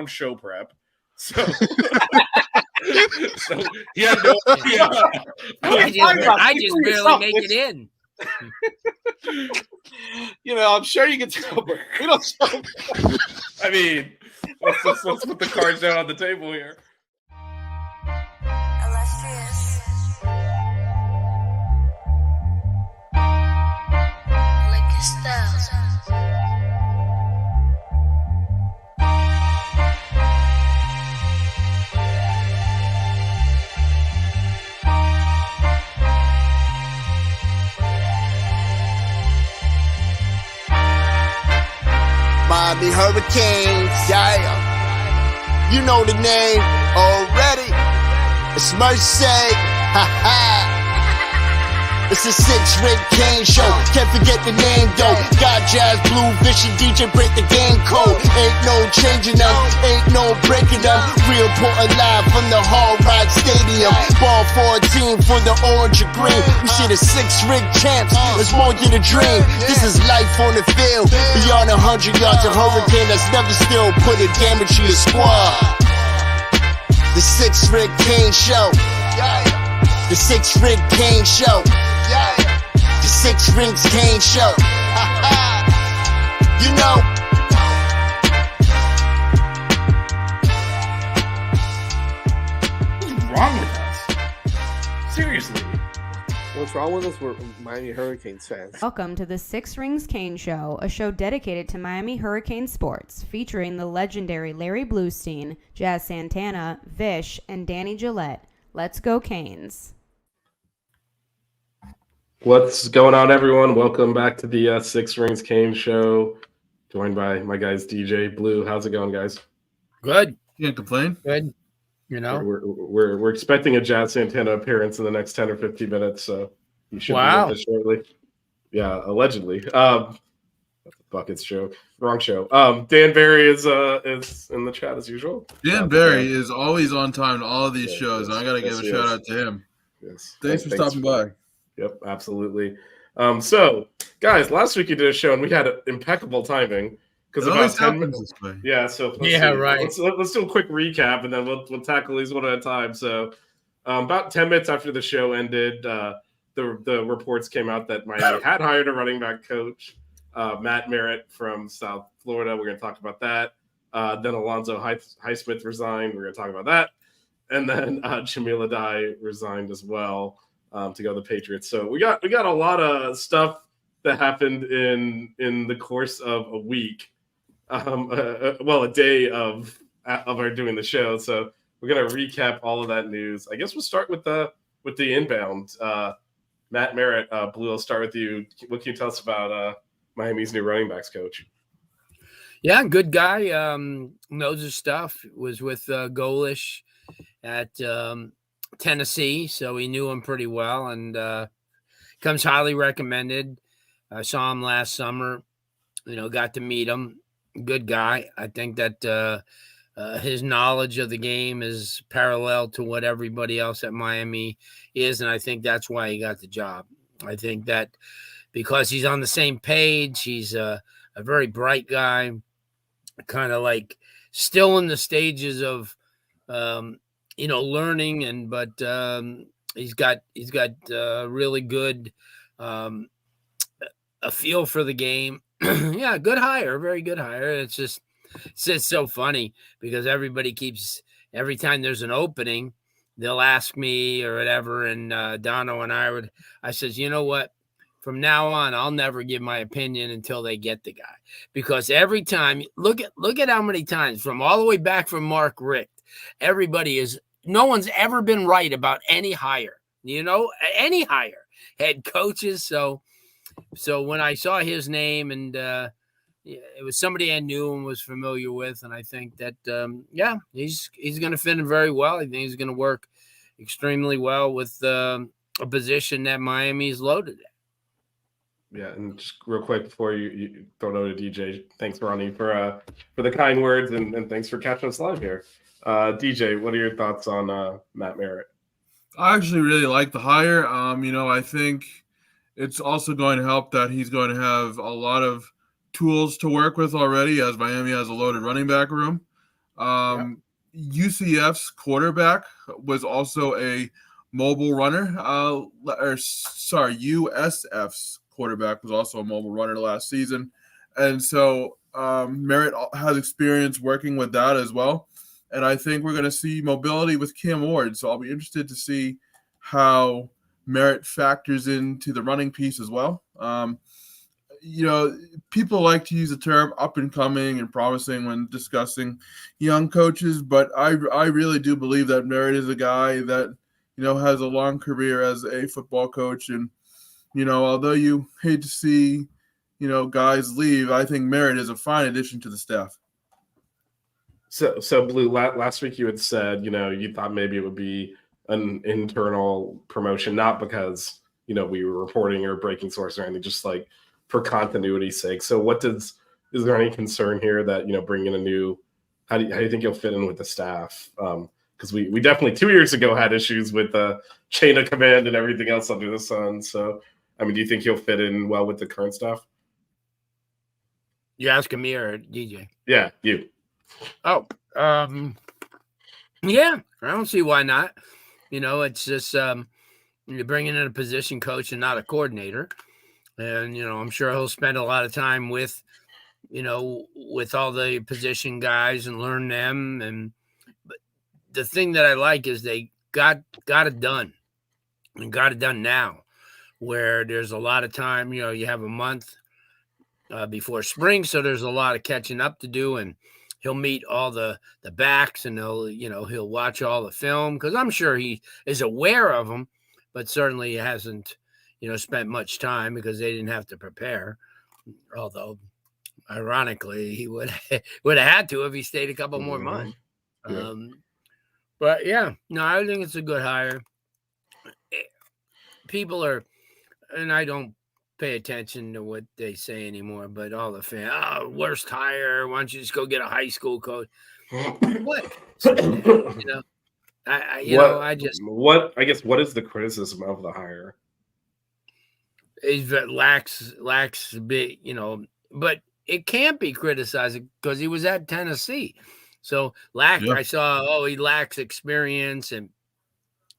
show prep. So, so he had no idea. I just barely make it in. I'm sure you can tell, but we don't show. I mean, let's put the cards down on the table here. Miami Hurricanes, yeah. You know the name already. It's Mercy. Ha ha. It's a 6-ring Kane show. Can't forget the name though. Got Jazz, Blue, Vision, DJ break the game code. Ain't no changing them, ain't no breaking them. Real Portland live from the Hall Ride Stadium. Ball 14 for the orange and green. We see the 6-ring champs. It's more than a dream. This is life on the field. Beyond 100 yards of hurricane that's never still put a damage to your squad. The 6-ring Kane show. The 6-ring Kane show. The 6 Rings Kane show. You know. What's wrong with us? Seriously. What's wrong with us? We're Miami Hurricanes fans. Welcome to the 6 Rings Kane Show, a show dedicated to Miami Hurricane sports, featuring the legendary Larry Bluestein, Jazz Santana, Vish, and Danny Gillette. Let's go Canes. What's going on, everyone? Welcome back to the 6 Rings Kane Show, joined by my guys DJ Blue. How's it going, guys? Good. Can't complain. Good. We're expecting a Jazz Santana appearance in the next 10 or 15 minutes, so you should be with us shortly. Yeah, allegedly. Buckets joke. Wrong show. Dan Barry is in the chat as usual. Dan Barry is always on time to all of these shows. I got to give a shout out to him. Yes. Thanks for stopping by. Yep, absolutely. So, guys, last week you did a show and we had impeccable timing because about 10 minutes. This way. Yeah, so right. Let's do a quick recap and then we'll tackle these one at a time. So, about 10 minutes after the show ended, the reports came out that Miami had hired a running back coach, Matt Merritt from South Florida. We're going to talk about that. Then Alonzo Highsmith resigned. We're going to talk about that. And then Jahmile Addae resigned as well. To go to the Patriots. So we got a lot of stuff that happened in the course of a week. A day of our doing the show. So we're gonna recap all of that news. I guess we'll start with the inbound. Matt Merritt, Blue, I'll start with you. What can you tell us about Miami's new running backs coach? Yeah, good guy. Knows his stuff. Was with Golish at Tennessee, so he knew him pretty well, and comes highly recommended. I saw him last summer, got to meet him. Good guy. I think that his knowledge of the game is parallel to what everybody else at Miami is, and I think that's why he got the job. I think that because he's on the same page, he's a very bright guy, kind of like still in the stages of learning, but he's got really good a feel for the game. Yeah, good hire, very good hire. It's just so funny because everybody every time there's an opening, they'll ask me or whatever, and Dono and I says, you know what? From now on, I'll never give my opinion until they get the guy, because every time, look at how many times from all the way back from Mark Richt, no one's ever been right about any hire, any hire, head coaches. So when I saw his name and it was somebody I knew and was familiar with, and I think that, he's going to fit in very well. I think he's going to work extremely well with a position that Miami's loaded at. Yeah, and just real quick before you throw it over to DJ, thanks, Ronnie, for the kind words, and thanks for catching us live here. DJ, what are your thoughts on Matt Merritt? I actually really like the hire. I think it's also going to help that he's going to have a lot of tools to work with already, as Miami has a loaded running back room. UCF's quarterback was also a mobile runner. USF's quarterback was also a mobile runner last season. And so Merritt has experience working with that as well. And I think we're going to see mobility with Cam Ward. So I'll be interested to see how Merritt factors into the running piece as well. People like to use the term up and coming and promising when discussing young coaches, but I really do believe that Merritt is a guy that, has a long career as a football coach. And, although you hate to see, guys leave, I think Merritt is a fine addition to the staff. So Blue, last week you had said, you thought maybe it would be an internal promotion, not because, we were reporting or breaking source or anything, just like for continuity's sake. So is there any concern here that, bringing in a new, how do you think you'll fit in with the staff? Because we definitely 2 years ago had issues with the chain of command and everything else under the sun. So, do you think you'll fit in well with the current staff? You asking me or DJ? Yeah, you. Oh, yeah, I don't see why not. It's just you're bringing in a position coach and not a coordinator. And, I'm sure he'll spend a lot of time with all the position guys and learn them. But the thing that I like is they got it done and got it done now, where there's a lot of time, you have a month before spring. So there's a lot of catching up to do, and he'll meet all the backs and he'll watch all the film, because I'm sure he is aware of them, but certainly he hasn't, spent much time because they didn't have to prepare. Although, ironically, he would have had to if he stayed a couple more months. Yeah. But yeah, no, I think it's a good hire. People are, and I don't pay attention to what they say anymore, but all the fans, worst hire. Why don't you just go get a high school coach? What? I guess what is the criticism of the hire? Is that lacks big, but it can't be criticized because he was at Tennessee. So I saw, he lacks experience and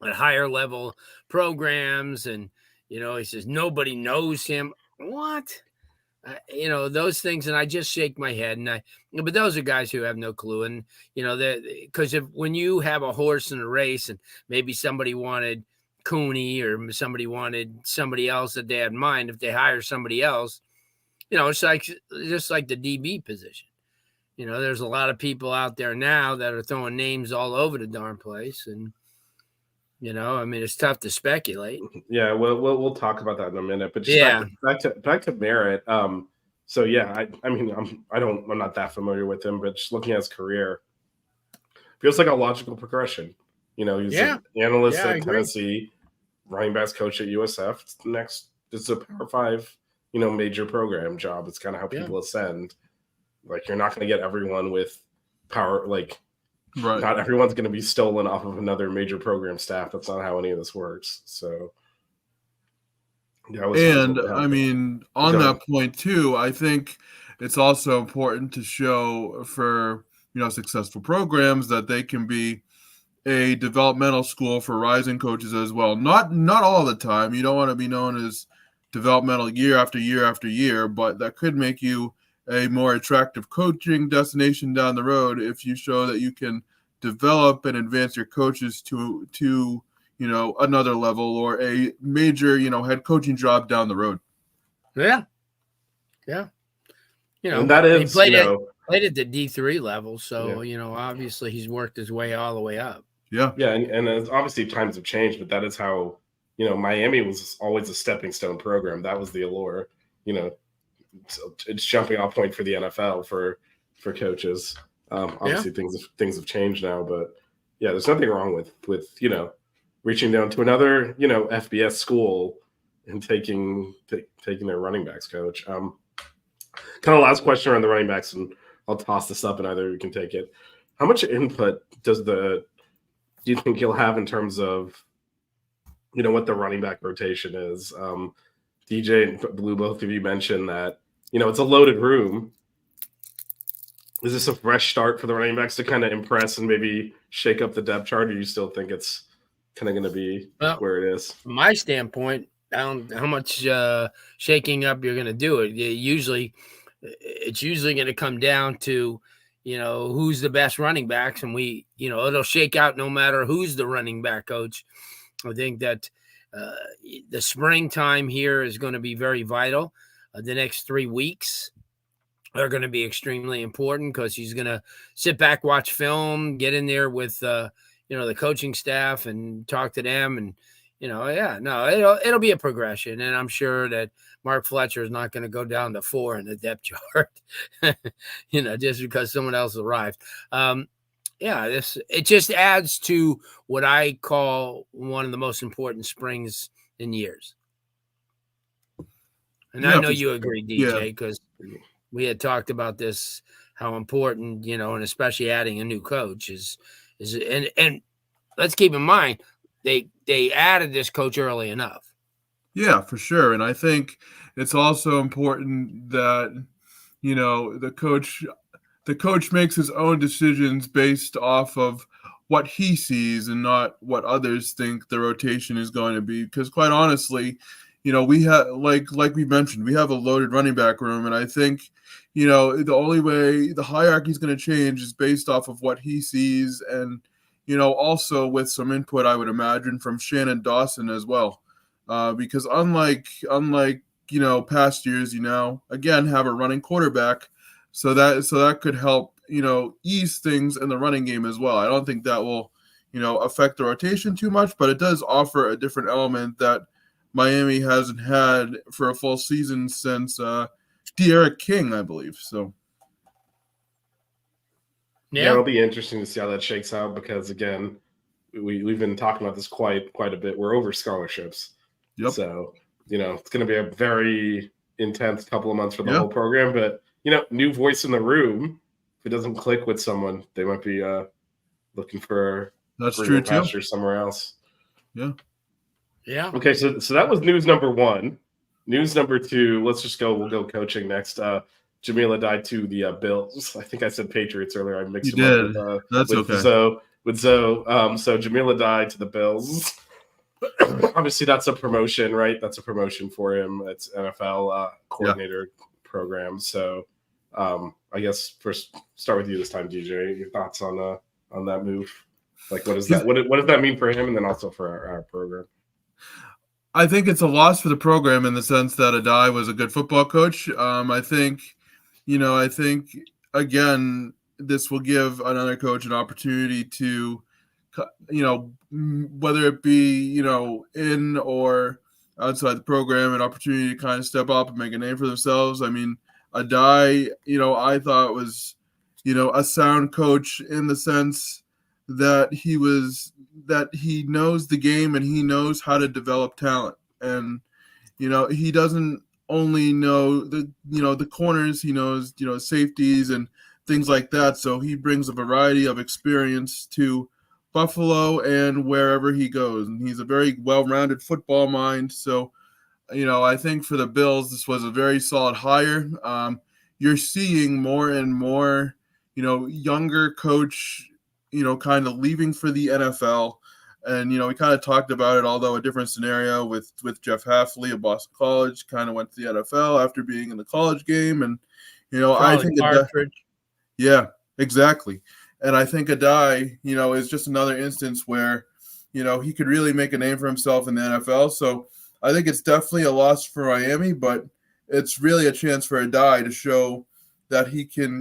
at higher level programs, and he says nobody knows him. What? Those things, and I just shake my head. But those are guys who have no clue, and because when you have a horse in a race, and maybe somebody wanted Cooney or somebody wanted somebody else that they had in mind, if they hire somebody else, it's like just like the DB position. There's a lot of people out there now that are throwing names all over the darn place, and it's tough to speculate. Yeah, we'll talk about that in a minute. But just back to Merritt. So yeah, I'm not that familiar with him, but just looking at his career, feels like a logical progression. He's an analyst at Tennessee, running backs coach at USF. Next, it's a Power 5, major program job. It's kind of how people ascend. Like, you're not going to get everyone with power. Like, not everyone's going to be stolen off of another major program staff. That's not how any of this works. So, on that point too, I think it's also important to show for successful programs that they can be a developmental school for rising coaches as well. Not all the time. You don't want to be known as developmental year after year after year, but that could make you a more attractive coaching destination down the road if you show that you can develop and advance your coaches to another level or a major head coaching job down the road. Yeah. And that is, he played at the D3 level, so obviously he's worked his way all the way up. Yeah, and obviously times have changed, but that is how Miami was always a stepping stone program. That was the allure. It's jumping off point for the NFL for coaches. Obviously things have changed now, but yeah, there's nothing wrong with reaching down to another FBS school and taking their running backs coach. Kind of last question around the running backs, and I'll toss this up and either of you can take it. How much input do you think you'll have in terms of what the running back rotation is? DJ and Blue, both of you mentioned that it's a loaded room. Is this a fresh start for the running backs to kind of impress and maybe shake up the depth chart, or do you still think it's kind of going to be where it is? From my standpoint, I don't know how much shaking up you're going to do it. It's usually going to come down to, who's the best running backs, and it'll shake out no matter who's the running back coach. I think that the springtime here is going to be very vital. The next 3 weeks are going to be extremely important because he's going to sit back, watch film, get in there with the coaching staff and talk to them, and it'll be a progression. And I'm sure that Mark Fletcher is not going to go down to 4 in the depth chart, just because someone else arrived. It just adds to what I call one of the most important springs in years. And I know you agree, DJ, because we had talked about this, how important, and especially adding a new coach is and let's keep in mind they added this coach early enough. Yeah, for sure. And I think it's also important that, the coach makes his own decisions based off of what he sees and not what others think the rotation is going to be. Because quite honestly, we have, like we mentioned, we have a loaded running back room. And I think, the only way the hierarchy is going to change is based off of what he sees. And, also with some input, I would imagine, from Shannon Dawson as well. Because unlike past years, again, have a running quarterback. So that could help, ease things in the running game as well. I don't think that will, affect the rotation too much, but it does offer a different element that Miami hasn't had for a full season since De'Aaron King, I believe. So. Yeah, it'll be interesting to see how that shakes out because, again, we've been talking about this quite a bit. We're over scholarships. Yep. So, it's going to be a very intense couple of months for the whole program. But, new voice in the room. If it doesn't click with someone, they might be looking for true pasture somewhere else. Yeah. Yeah. Okay, so that was news number 1. News number 2, we'll go coaching next. Jahmile Addae to the Bills. I think I said Patriots earlier. I mixed them up That's with okay. Zoe. So Jahmile Addae to the Bills. Obviously, that's a promotion, right? That's a promotion for him. It's NFL coordinator program. So I guess first start with you this time, DJ. Your thoughts on that move? Like, what is that? What does that mean for him, and then also for our program? I think it's a loss for the program in the sense that Addae was a good football coach. I think again, this will give another coach an opportunity to, whether it be, in or outside the program, an opportunity to kind of step up and make a name for themselves. I mean, Addae, I thought was, a sound coach in the sense that he knows the game and he knows how to develop talent. And, he doesn't only know the corners, he knows, safeties and things like that. So he brings a variety of experience to Buffalo and wherever he goes. And he's a very well-rounded football mind. So, I think for the Bills, this was a very solid hire. You're seeing more and more, younger coach, kind of leaving for the NFL. And, we kind of talked about it, although a different scenario with Jeff Hafley of Boston College, kind of went to the NFL after being in the college game. And, I think yeah, exactly. And I think Addae, is just another instance where, he could really make a name for himself in the NFL. So I think it's definitely a loss for Miami, but it's really a chance for Addae to show that he can,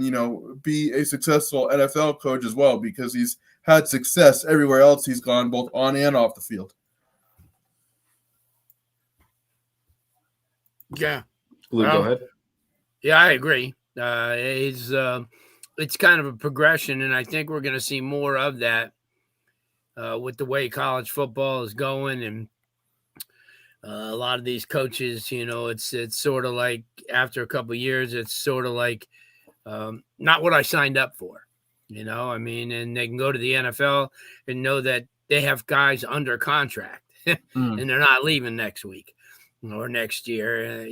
be a successful NFL coach as well, because he's had success everywhere else he's gone, both on and off the field. Yeah. Lou, go ahead. Yeah, I agree. It's kind of a progression, and I think we're going to see more of that with the way college football is going. And a lot of these coaches, it's sort of like after a couple of years, it's sort of like not what I signed up for. And they can go to the NFL and know that they have guys under contract and they're not leaving next week or next year,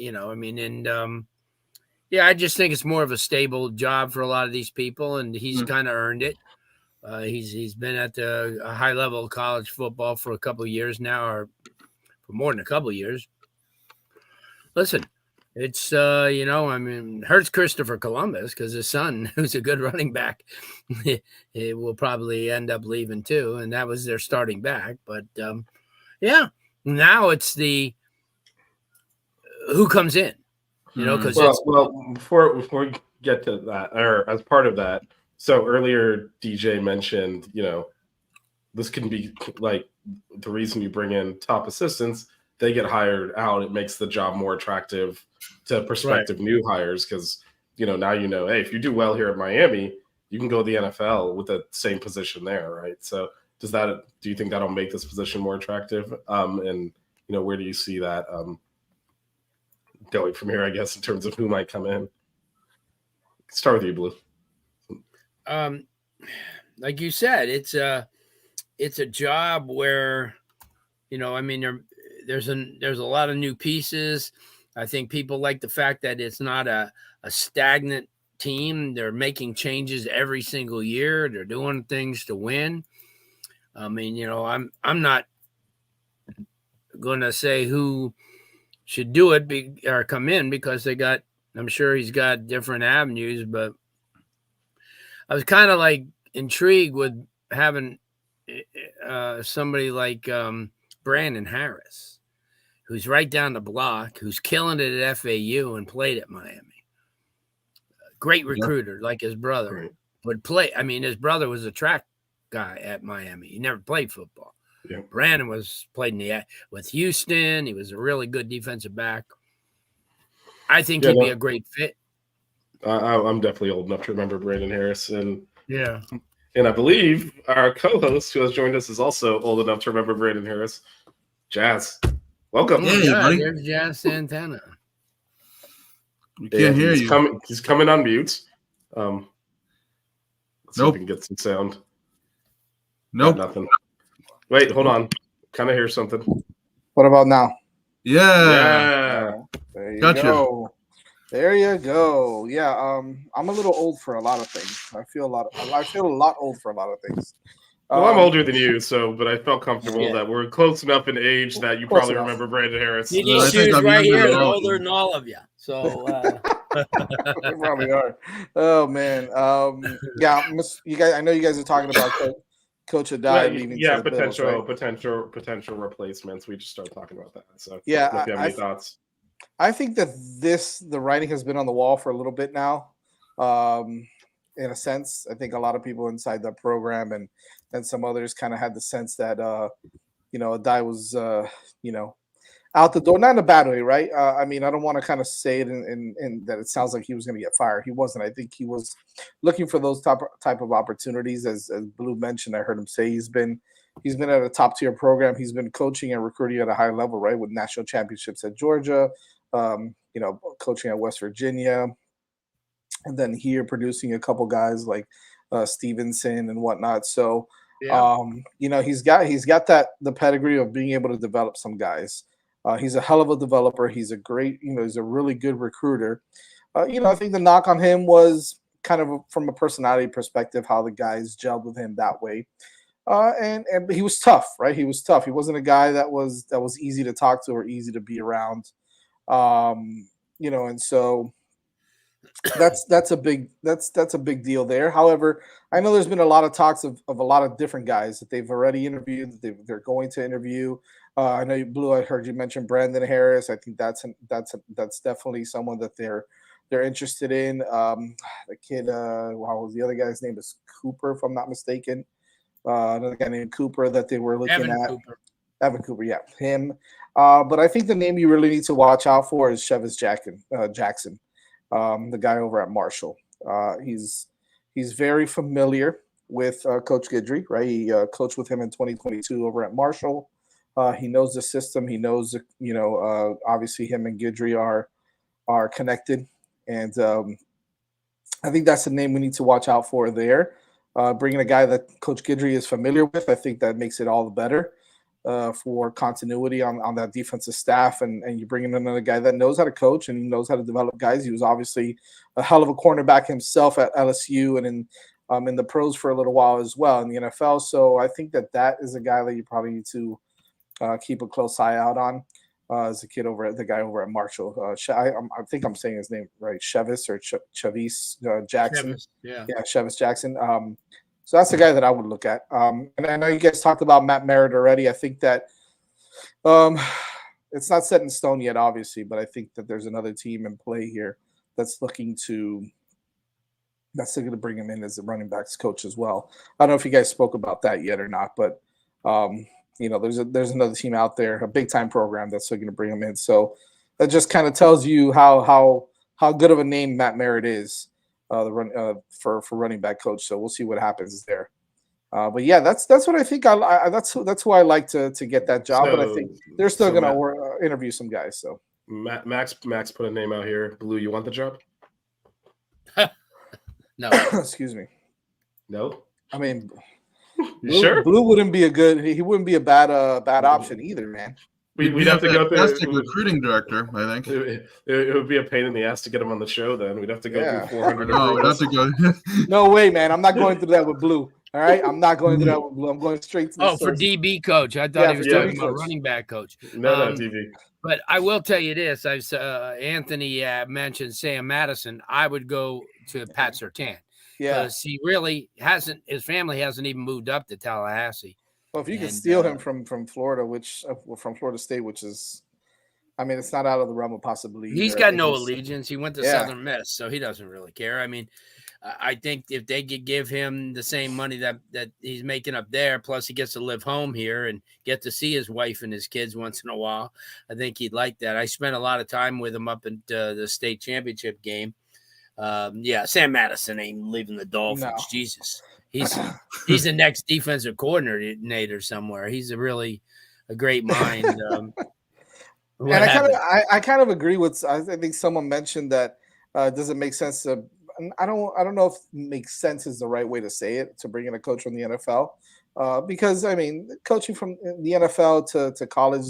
Yeah, I just think it's more of a stable job for a lot of these people, and he's kind of earned it. He's been at the high level of college football for a couple of years now, or for more than a couple of years. Listen, it's hurts Christopher Columbus because his son, who's a good running back, it will probably end up leaving too, and that was their starting back. But now it's the who comes in, because before we get to that, or as part of that, so earlier DJ mentioned, this can be like the reason you bring in top assistants. They get hired out. It makes the job more attractive to prospective new hires because, now hey, if you do well here at Miami, you can go to the NFL with the same position there, right? So do you think that'll make this position more attractive? And, where do you see that going from here, I guess, in terms of who might come in? Start with you, Blue. Like you said, it's a job where, there's a lot of new pieces. I think people like the fact that it's not a stagnant team. They're making changes every single year. They're doing things to win. I'm not going to say who should do it or come in because I'm sure he's got different avenues, but I was kind of like intrigued with having somebody like Brandon Harris, who's right down the block, who's killing it at FAU and played at Miami. Great recruiter, like his brother would play. His brother was a track guy at Miami. He never played football. Yeah. Brandon played with Houston. He was a really good defensive back. I think he'd be a great fit. I'm definitely old enough to remember Brandon Harris, and I believe our co-host who has joined us is also old enough to remember Brandon Harris. Jazz, welcome. There's Jazz Santana. We can't hear you. He's coming on mute. Let's see if we can get some sound. Nope. Nothing. Wait, hold on. Kind of hear something. What about now? Yeah. There you Gotcha. go. There you go. Yeah. I'm a little old for a lot of things. I feel a lot old for a lot of things. Well, I'm older than you, but I felt comfortable that we're close enough in age that you probably remember Brandon Harris. These shoes right here are older than all of you. So they probably are. Oh man. You guys. I know you guys are talking about Coach Addae leaving. Yeah, to the Bills, right? potential replacements. We just started talking about that. So yeah, if you have any thoughts. I think that the writing has been on the wall for a little bit now. In a sense, I think a lot of people inside the program and some others kind of had the sense that Addae was out the door, not in a bad way, right? I don't want to kind of say it in that it sounds like he was going to get fired. He wasn't. I think he was looking for those type of opportunities. As Blue mentioned, I heard him say he's been at a top tier program. He's been coaching and recruiting at a high level, right? With national championships at Georgia, coaching at West Virginia, and then here producing a couple guys like Stevenson and whatnot. So, he's got the pedigree of being able to develop some guys. He's a hell of a developer. He's a great, he's a really good recruiter. I think the knock on him was kind of from a personality perspective, how the guys gelled with him that way. And he was tough, right? He was tough. He wasn't a guy that was easy to talk to or easy to be around. And so that's a big deal there. However, I know there's been a lot of talks of a lot of different guys that they've already interviewed, that they're going to interview. I know Blue, I heard you mention Brandon Harris. I think that's definitely someone that they're interested in. The kid, the other guy's name is Cooper, if I'm not mistaken. Another guy named Cooper that they were looking at. Evan Cooper, yeah, him. But I think the name you really need to watch out for is Chevis Jackson, the guy over at Marshall. He's very familiar with Coach Guidry, right? He coached with him in 2022 over at Marshall. He knows the system. He knows, obviously him and Guidry are connected, and I think that's the name we need to watch out for there. Bringing a guy that Coach Guidry is familiar with, I think that makes it all the better. for continuity on that defensive staff, and you bring in another guy that knows how to coach and he knows how to develop guys. He was obviously a hell of a cornerback himself at LSU and in the pros for a little while as well in the NFL. So I think that is a guy that you probably need to keep a close eye out on. As a kid the guy over at Marshall, I think I'm saying his name right, Chevis or Chavis Jackson. Chevis, yeah, Chevis Jackson. So that's the guy that I would look at. And I know you guys talked about Matt Merritt already. I think that it's not set in stone yet, obviously, but I think that there's another team in play here that's looking to bring him in as the running backs coach as well. I don't know if you guys spoke about that yet or not, but there's another team out there, a big time program that's looking to bring him in. So that just kind of tells you how good of a name Matt Merritt is for running back coach. So we'll see what happens there. But yeah, that's what I think. That's who I like to get that job. But I think they're still going to interview some guys. So Max put a name out here. Blue, you want the job? No. Excuse me. No. I mean. Sure? Blue wouldn't be he wouldn't be a bad option either, man. We'd have to go through fantastic recruiting director, I think. It would be a pain in the ass to get him on the show. Then we'd have to go through 400. No, we'd have to go. No way, man. I'm not going through that with Blue. All right, I'm not going through that with Blue. I'm going straight to the for DB coach. I thought he was talking about running back coach. No, DB. But I will tell you this: Anthony mentioned Sam Madison. I would go to Pat Surtain. Yeah, because he really hasn't. His family hasn't even moved up to Tallahassee. Well, if you can steal him from Florida, from Florida State, which is, I mean, it's not out of the realm of possibility. He's got no allegiance. He went to Southern Miss, so he doesn't really care. I mean, I think if they could give him the same money that he's making up there, plus he gets to live home here and get to see his wife and his kids once in a while, I think he'd like that. I spent a lot of time with him up at the state championship game. Sam Madison ain't leaving the Dolphins. No. Jesus, he's the next defensive coordinator somewhere. He's a great mind. And I kind of agree with. I think someone mentioned that does it make sense to? I don't know if makes sense is the right way to say it, to bring in a coach from the NFL, because I mean coaching from the NFL to college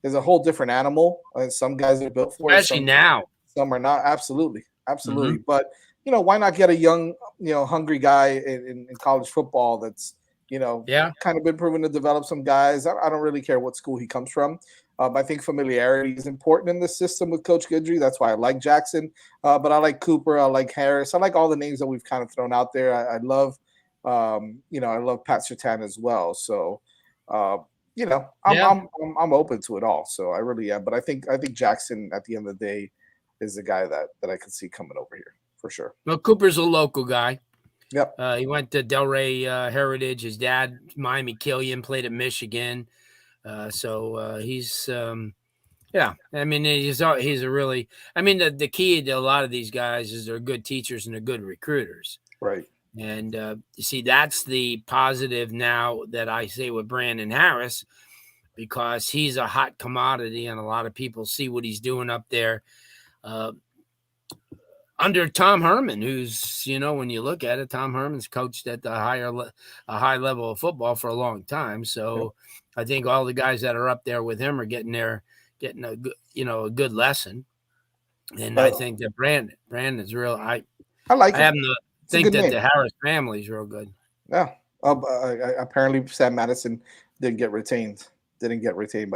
is a whole different animal. Some guys are built for it. Especially now. Some are not. Absolutely. Mm-hmm. But why not get a young, hungry guy in college football that's, kind of been proven to develop some guys. I don't really care what school he comes from. I think familiarity is important in this system with Coach Guidry. That's why I like Jackson. But I like Cooper. I like Harris. I like all the names that we've kind of thrown out there. I love, I love Pat Surtain as well. So, I'm open to it all. So I really am. But I think Jackson at the end of the day is the guy that I could see coming over here for sure. Well, Cooper's a local guy. Yep. He went to Delray Heritage. His dad, Miami Killian, played at Michigan. So he's, I mean, he's a really, I mean, the key to a lot of these guys is they're good teachers and they're good recruiters. Right. And you see, that's the positive now that I say with Brandon Harris, because he's a hot commodity and a lot of people see what he's doing up there. Under Tom Herman, who's, when you look at it, Tom Herman's coached at a high level of football for a long time. So I think all the guys that are up there with him are getting a good lesson. And I think that Brandon's real. I like I happen to think that the Harris family is real good. Yeah. Apparently Sam Madison didn't get retained by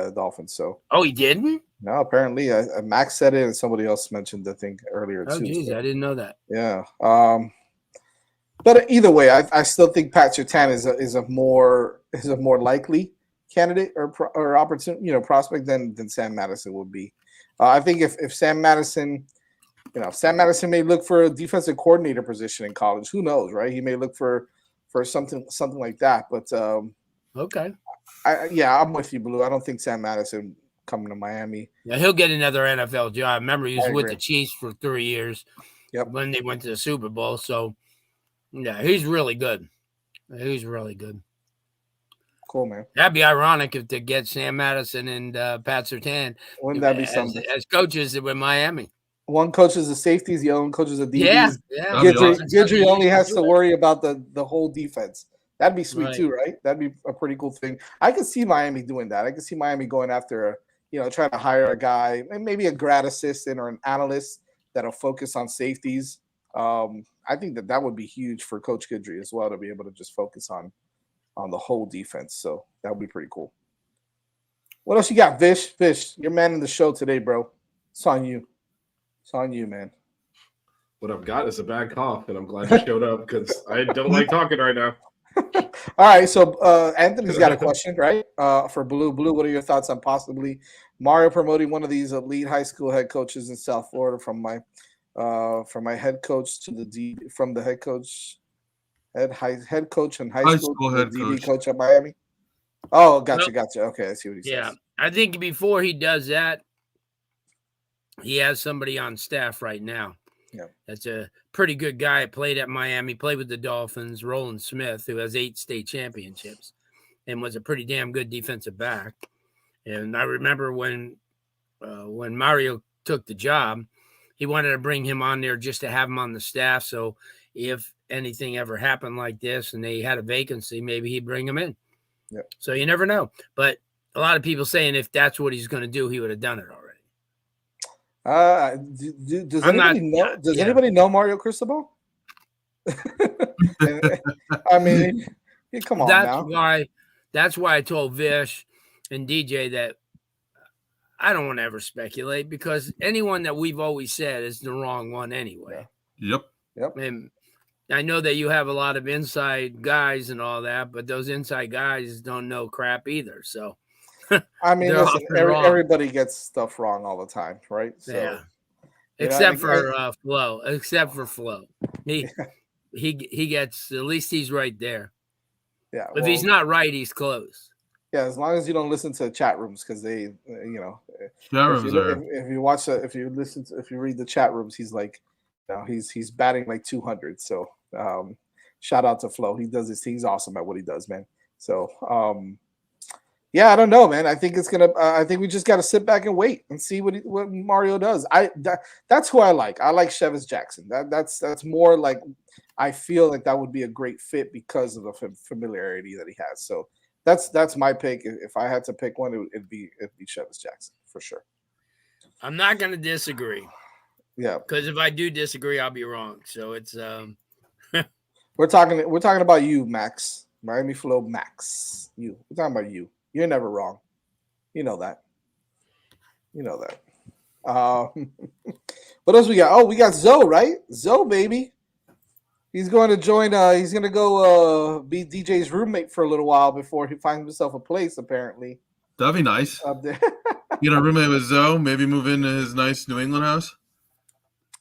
the Dolphins. So he didn't? No, apparently Max said it and somebody else mentioned the thing earlier too. Geez, so. I didn't know that. Yeah. But either way, I still think Pat Surtain is a more likely candidate or opportunity, prospect than Sam Madison would be. I think if Sam Madison, Sam Madison may look for a defensive coordinator position in college. Who knows, right? He may look for something like that. But okay. I'm with you, Blue. I don't think Sam Madison coming to Miami. Yeah, he'll get another NFL job. Remember, he was with the Chiefs for 3 years. Yep. When they went to the Super Bowl. So, yeah, he's really good. He's really good. Cool, man. That'd be ironic if they get Sam Madison and Pat Surtain. Wouldn't that be something? As coaches with Miami. One coaches the safeties, the other one coaches the DBs. Yeah. Guidry only has to worry about the whole defense. That'd be sweet Right. too, right? That'd be a pretty cool thing. I could see Miami doing that. I could see Miami going after, trying to hire a guy, maybe a grad assistant or an analyst that'll focus on safeties. I think that would be huge for Coach Guidry as well, to be able to just focus on the whole defense. So that would be pretty cool. What else you got, Vish? Vish, you're man in the show today, bro. It's on you. It's on you, man. What I've got is a bad cough, and I'm glad you showed up because I don't like talking right now. All right, so Anthony's got a question, right? For Blue. Blue, what are your thoughts on possibly Mario promoting one of these elite high school head coaches in South Florida from my head coach to the from the head coach in high school to the DB coach at Miami? Oh, gotcha. Okay, I see what he says. Yeah, I think before he does that, he has somebody on staff right now. Yeah, that's a pretty good guy. Played at Miami, played with the Dolphins. Roland Smith, who has 8 state championships, and was a pretty damn good defensive back. And I remember when Mario took the job, he wanted to bring him on there just to have him on the staff. So if anything ever happened like this and they had a vacancy, maybe he'd bring him in. Yeah. So you never know. But a lot of people saying if that's what he's going to do, he would have done it already. Does anybody know Mario Cristobal? I mean, come on now. That's why I told Vish and DJ that I don't want to ever speculate, because anyone that we've always said is the wrong one anyway. Yep. And I know that you have a lot of inside guys and all that, but those inside guys don't know crap either. So, I mean, listen, everybody gets stuff wrong all the time, right? So, yeah. Except for Flo. He gets, at least he's right there. Yeah. If he's not right, he's close. Yeah, as long as you don't listen to chat rooms, because they, if you read the chat rooms, he's like, he's batting like 200. So shout out to Flo. He does this. He's awesome at what he does, man. So yeah, I don't know, man. I think I think we just got to sit back and wait and see what Mario does. That's who I like. I like Chevis Jackson. That's more like, I feel like that would be a great fit because of the familiarity that he has. So that's my pick. If I had to pick one, it'd be Chevis Jackson for sure. I'm not going to disagree. Yeah, because if I do disagree, I'll be wrong. So it's we're talking about you, Max. Miami Flow Max. We're talking about you. You're never wrong. You know that. What else we got? Oh, we got Zoe, right? Zoe, baby. He's going to join. He's going to go be DJ's roommate for a little while before he finds himself a place, apparently. That'd be nice. Up there. Get a roommate with Zoe. Maybe move into his nice New England house.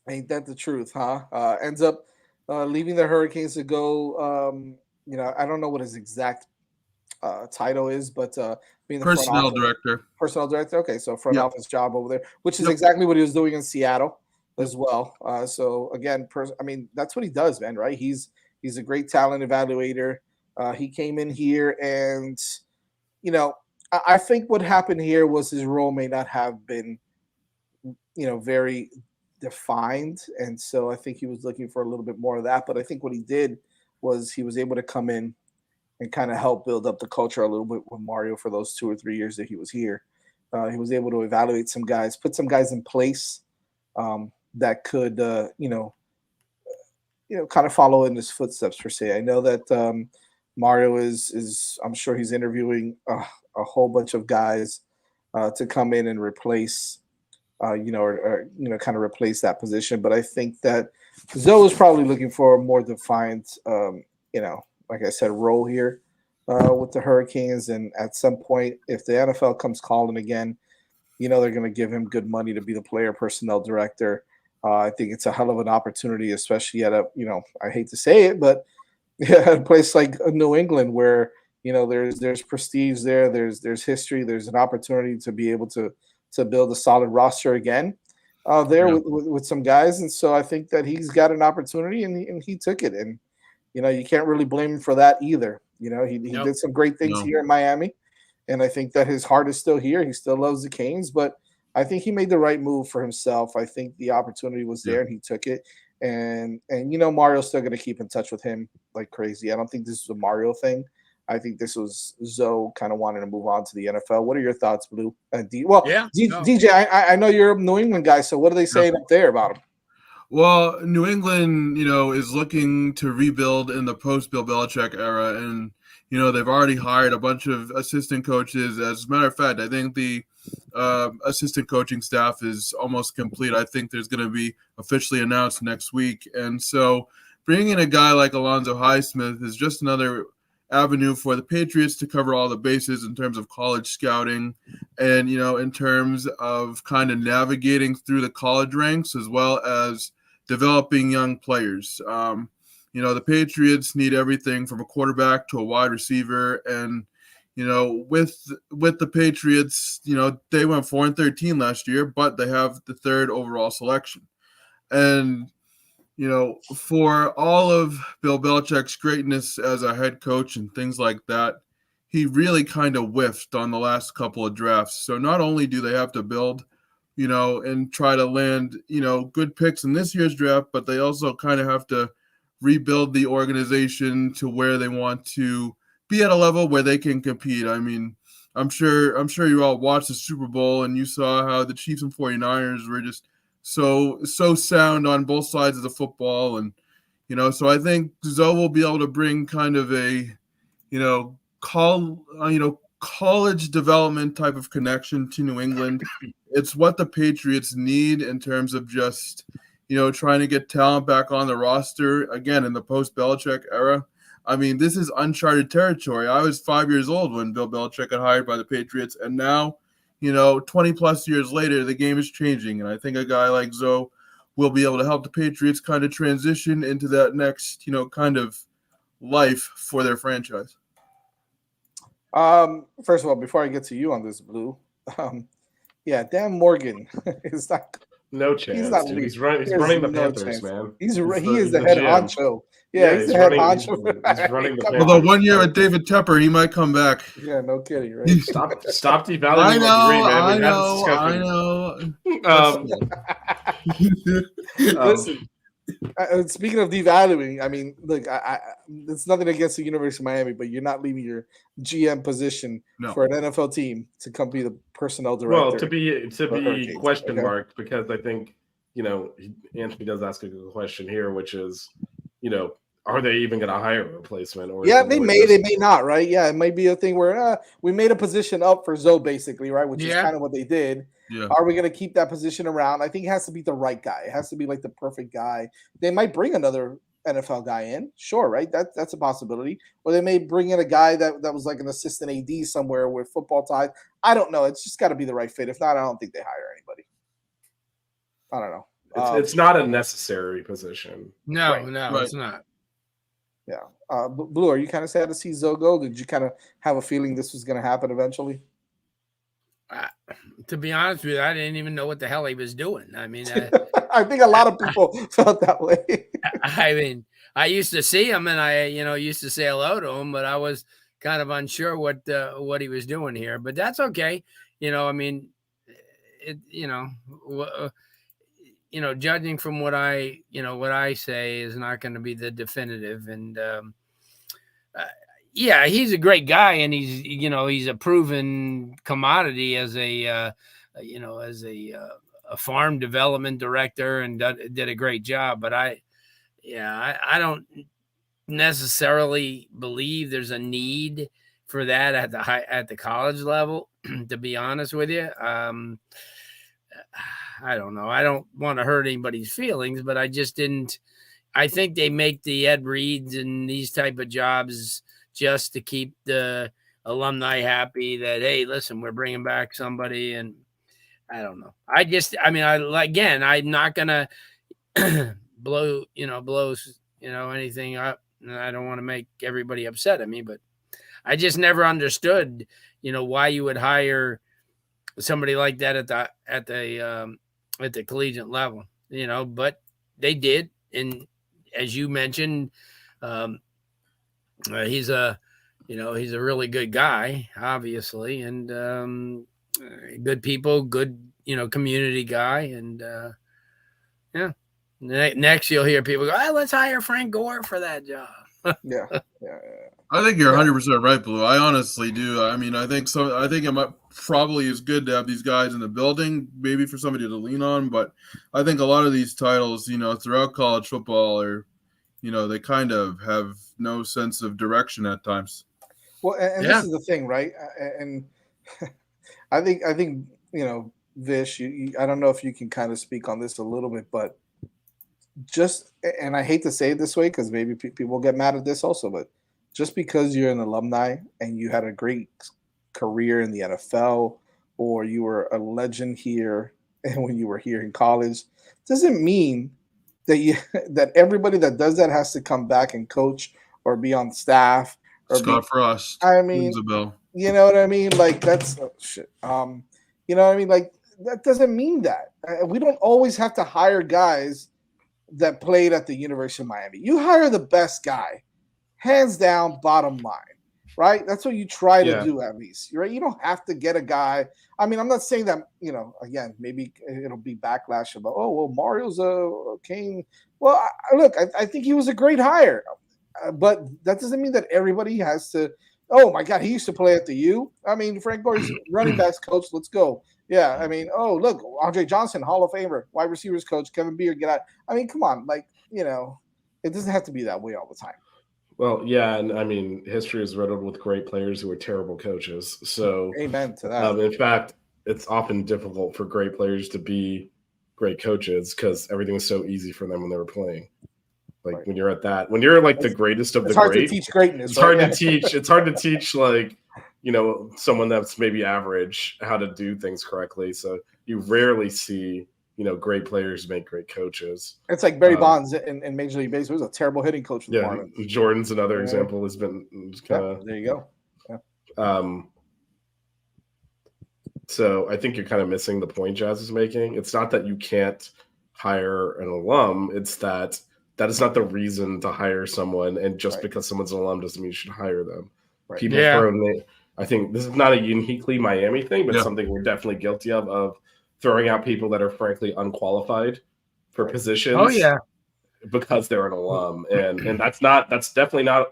Ain't that the truth, huh? Ends up leaving the Hurricanes to go. I don't know what his exact title is, but being the personnel director. Personnel director. Okay, so front office job over there, which is exactly what he was doing in Seattle as well. So again, that's what he does, man. Right? He's a great talent evaluator. He came in here, and I think what happened here was his role may not have been, very defined, and so I think he was looking for a little bit more of that. But I think what he did was he was able to come in and kind of help build up the culture a little bit with Mario for those 2 or 3 years that he was here. He was able to evaluate some guys, put some guys in place that could, kind of follow in his footsteps per se. I know that Mario is I'm sure he's interviewing a whole bunch of guys to come in and replace, kind of replace that position. But I think that Zoe is probably looking for a more defined, like I said, role here with the Hurricanes. And at some point, if the NFL comes calling again, they're going to give him good money to be the player personnel director. I think it's a hell of an opportunity, especially at I hate to say it, but a place like New England where, there's prestige there, there's history, there's an opportunity to be able to build a solid roster again with some guys. And so I think that he's got an opportunity and he took it. And, you can't really blame him for that either. He did some great things here in Miami. And I think that his heart is still here. He still loves the Canes, but I think he made the right move for himself. I think the opportunity was there and he took it. and you know Mario's still gonna keep in touch with him like crazy. I don't think this is a Mario thing. I think this was Zoe kind of wanting to move on to the NFL. What are your thoughts, Blue? DJ, I know you're a New England guy, so what are they saying up there about him? Well, New England, is looking to rebuild in the post-Bill Belichick era, and they've already hired a bunch of assistant coaches. As a matter of fact, I think the assistant coaching staff is almost complete. I think there's going to be officially announced next week, and so bringing in a guy like Alonzo Highsmith is just another avenue for the Patriots to cover all the bases in terms of college scouting and, in terms of kind of navigating through the college ranks as well as developing young players. The Patriots need everything from a quarterback to a wide receiver. And, with the Patriots, they went 4-13 last year, but they have the 3rd overall selection. And, for all of Bill Belichick's greatness as a head coach and things like that, he really kind of whiffed on the last couple of drafts. So not only do they have to build, and try to land, good picks in this year's draft, but they also kind of have to rebuild the organization to where they want to be at a level where they can compete. I mean, I'm sure you all watched the Super Bowl and you saw how the Chiefs and 49ers were just so sound on both sides of the football. And, so I think Zoe will be able to bring kind of a, college development type of connection to New England. It's what the Patriots need in terms of just, trying to get talent back on the roster again in the post-Belichick era. I mean, this is uncharted territory. I was 5 years old when Bill Belichick got hired by the Patriots, and now, 20 plus years later, the game is changing. And I think a guy like Zoe will be able to help the Patriots kind of transition into that next, kind of life for their franchise. First of all, before I get to you on this, Blue, Dan Morgan is not. No chance. He's not. Dude. He's running the Panthers, chance. man. He is the head honcho. Yeah, he's the head honcho. He's running the Panthers. Although 1 year with David Tepper, he might come back. Yeah, no kidding, right? Stop devaluing my dream, man. I know. Listen, speaking of devaluing, I mean, look, it's nothing against the University of Miami, but you're not leaving your GM position for an NFL team to come be the personnel director. Well, to be question mark, because I think Anthony does ask a good question here, which is, are they even going to hire a replacement? Or they may not, right? Yeah, it might be a thing where we made a position up for Zoe, basically, right? Which is kind of what they did. Yeah. Are we going to keep that position around? I think it has to be the right guy. It has to be like the perfect guy. They might bring another NFL guy in, sure, right? That's a possibility. Or they may bring in a guy that was like an assistant AD somewhere with football ties. I don't know. It's just got to be the right fit. If not, I don't think they hire anybody. I don't know. It's not a necessary position. No, it's not. Yeah. Blue, are you kind of sad to see Zoe go? Did you kind of have a feeling this was going to happen eventually? To be honest with you, I didn't even know what the hell he was doing. I mean, I think a lot of people felt that way. I mean, I used to see him and I, used to say hello to him, but I was kind of unsure what he was doing here. But that's okay. I mean, judging from what I say is not going to be the definitive. And he's a great guy, and he's a proven commodity as a farm development director, and did a great job. But I don't necessarily believe there's a need for that at the college level. To be honest with you, I don't know. I don't want to hurt anybody's feelings, but I just didn't. I think they make the Ed Reeds and these type of jobs just to keep the alumni happy that, hey, listen, we're bringing back somebody. And I don't know. I'm not going to blow anything up. And I don't want to make everybody upset at me, but I just never understood, why you would hire somebody like that at the collegiate level, but they did. And as you mentioned, he's a really good guy, obviously, and good people, good, community guy. And Next, you'll hear people go, "Oh, let's hire Frank Gore for that job." Yeah. I think you're 100% right, Blue. I honestly do. I mean, I think it probably is good to have these guys in the building, maybe for somebody to lean on. But I think a lot of these titles, throughout college football are, they kind of have no sense of direction at times. Well, and this is the thing, right? And I think Vish, I don't know if you can kind of speak on this a little bit, but and I hate to say it this way because maybe people will get mad at this also, but just because you're an alumni and you had a great career in the NFL or you were a legend here and when you were here in college, doesn't mean that that everybody that does that has to come back and coach or be on staff or Scott Frost. I mean, rings a bell. You know what I mean? Like that's shit. You know what I mean? Like that doesn't mean that. We don't always have to hire guys that played at the University of Miami. You hire the best guy, hands down, bottom line, right? That's what you try to do at least, right? You don't have to get a guy. I mean, I'm not saying that, again, maybe it'll be backlash about, oh, well, Mario's a Kane. Well, look, I think he was a great hire, but that doesn't mean that everybody has to, oh my God, he used to play at the U. I mean, Frank Gore's running backs coach. Let's go. Yeah, I mean, oh, look, Andre Johnson, Hall of Famer, wide receivers coach, Kevin Beard, get out. I mean, come on, like, it doesn't have to be that way all the time. Well, yeah, and I mean, history is riddled with great players who are terrible coaches. So, amen to that. In fact, it's often difficult for great players to be great coaches because everything was so easy for them when they were playing. Like when you're at that, when you're like the greatest of the great, it's hard to teach greatness. It's hard to teach. It's hard to teach like someone that's maybe average how to do things correctly. So you rarely see great players make great coaches. It's like Barry Bonds in Major League Baseball was a terrible hitting coach. Yeah, Jordan's another example. Has been kind of there. You go. Yeah. So I think you're kind of missing the point Jazz is making. It's not that you can't hire an alum. It's that is not the reason to hire someone. And just because someone's an alum doesn't mean you should hire them. Right. People I think this is not a uniquely Miami thing, but something we're definitely guilty of throwing out people that are frankly unqualified for positions. Oh yeah, because they're an alum, and that's definitely not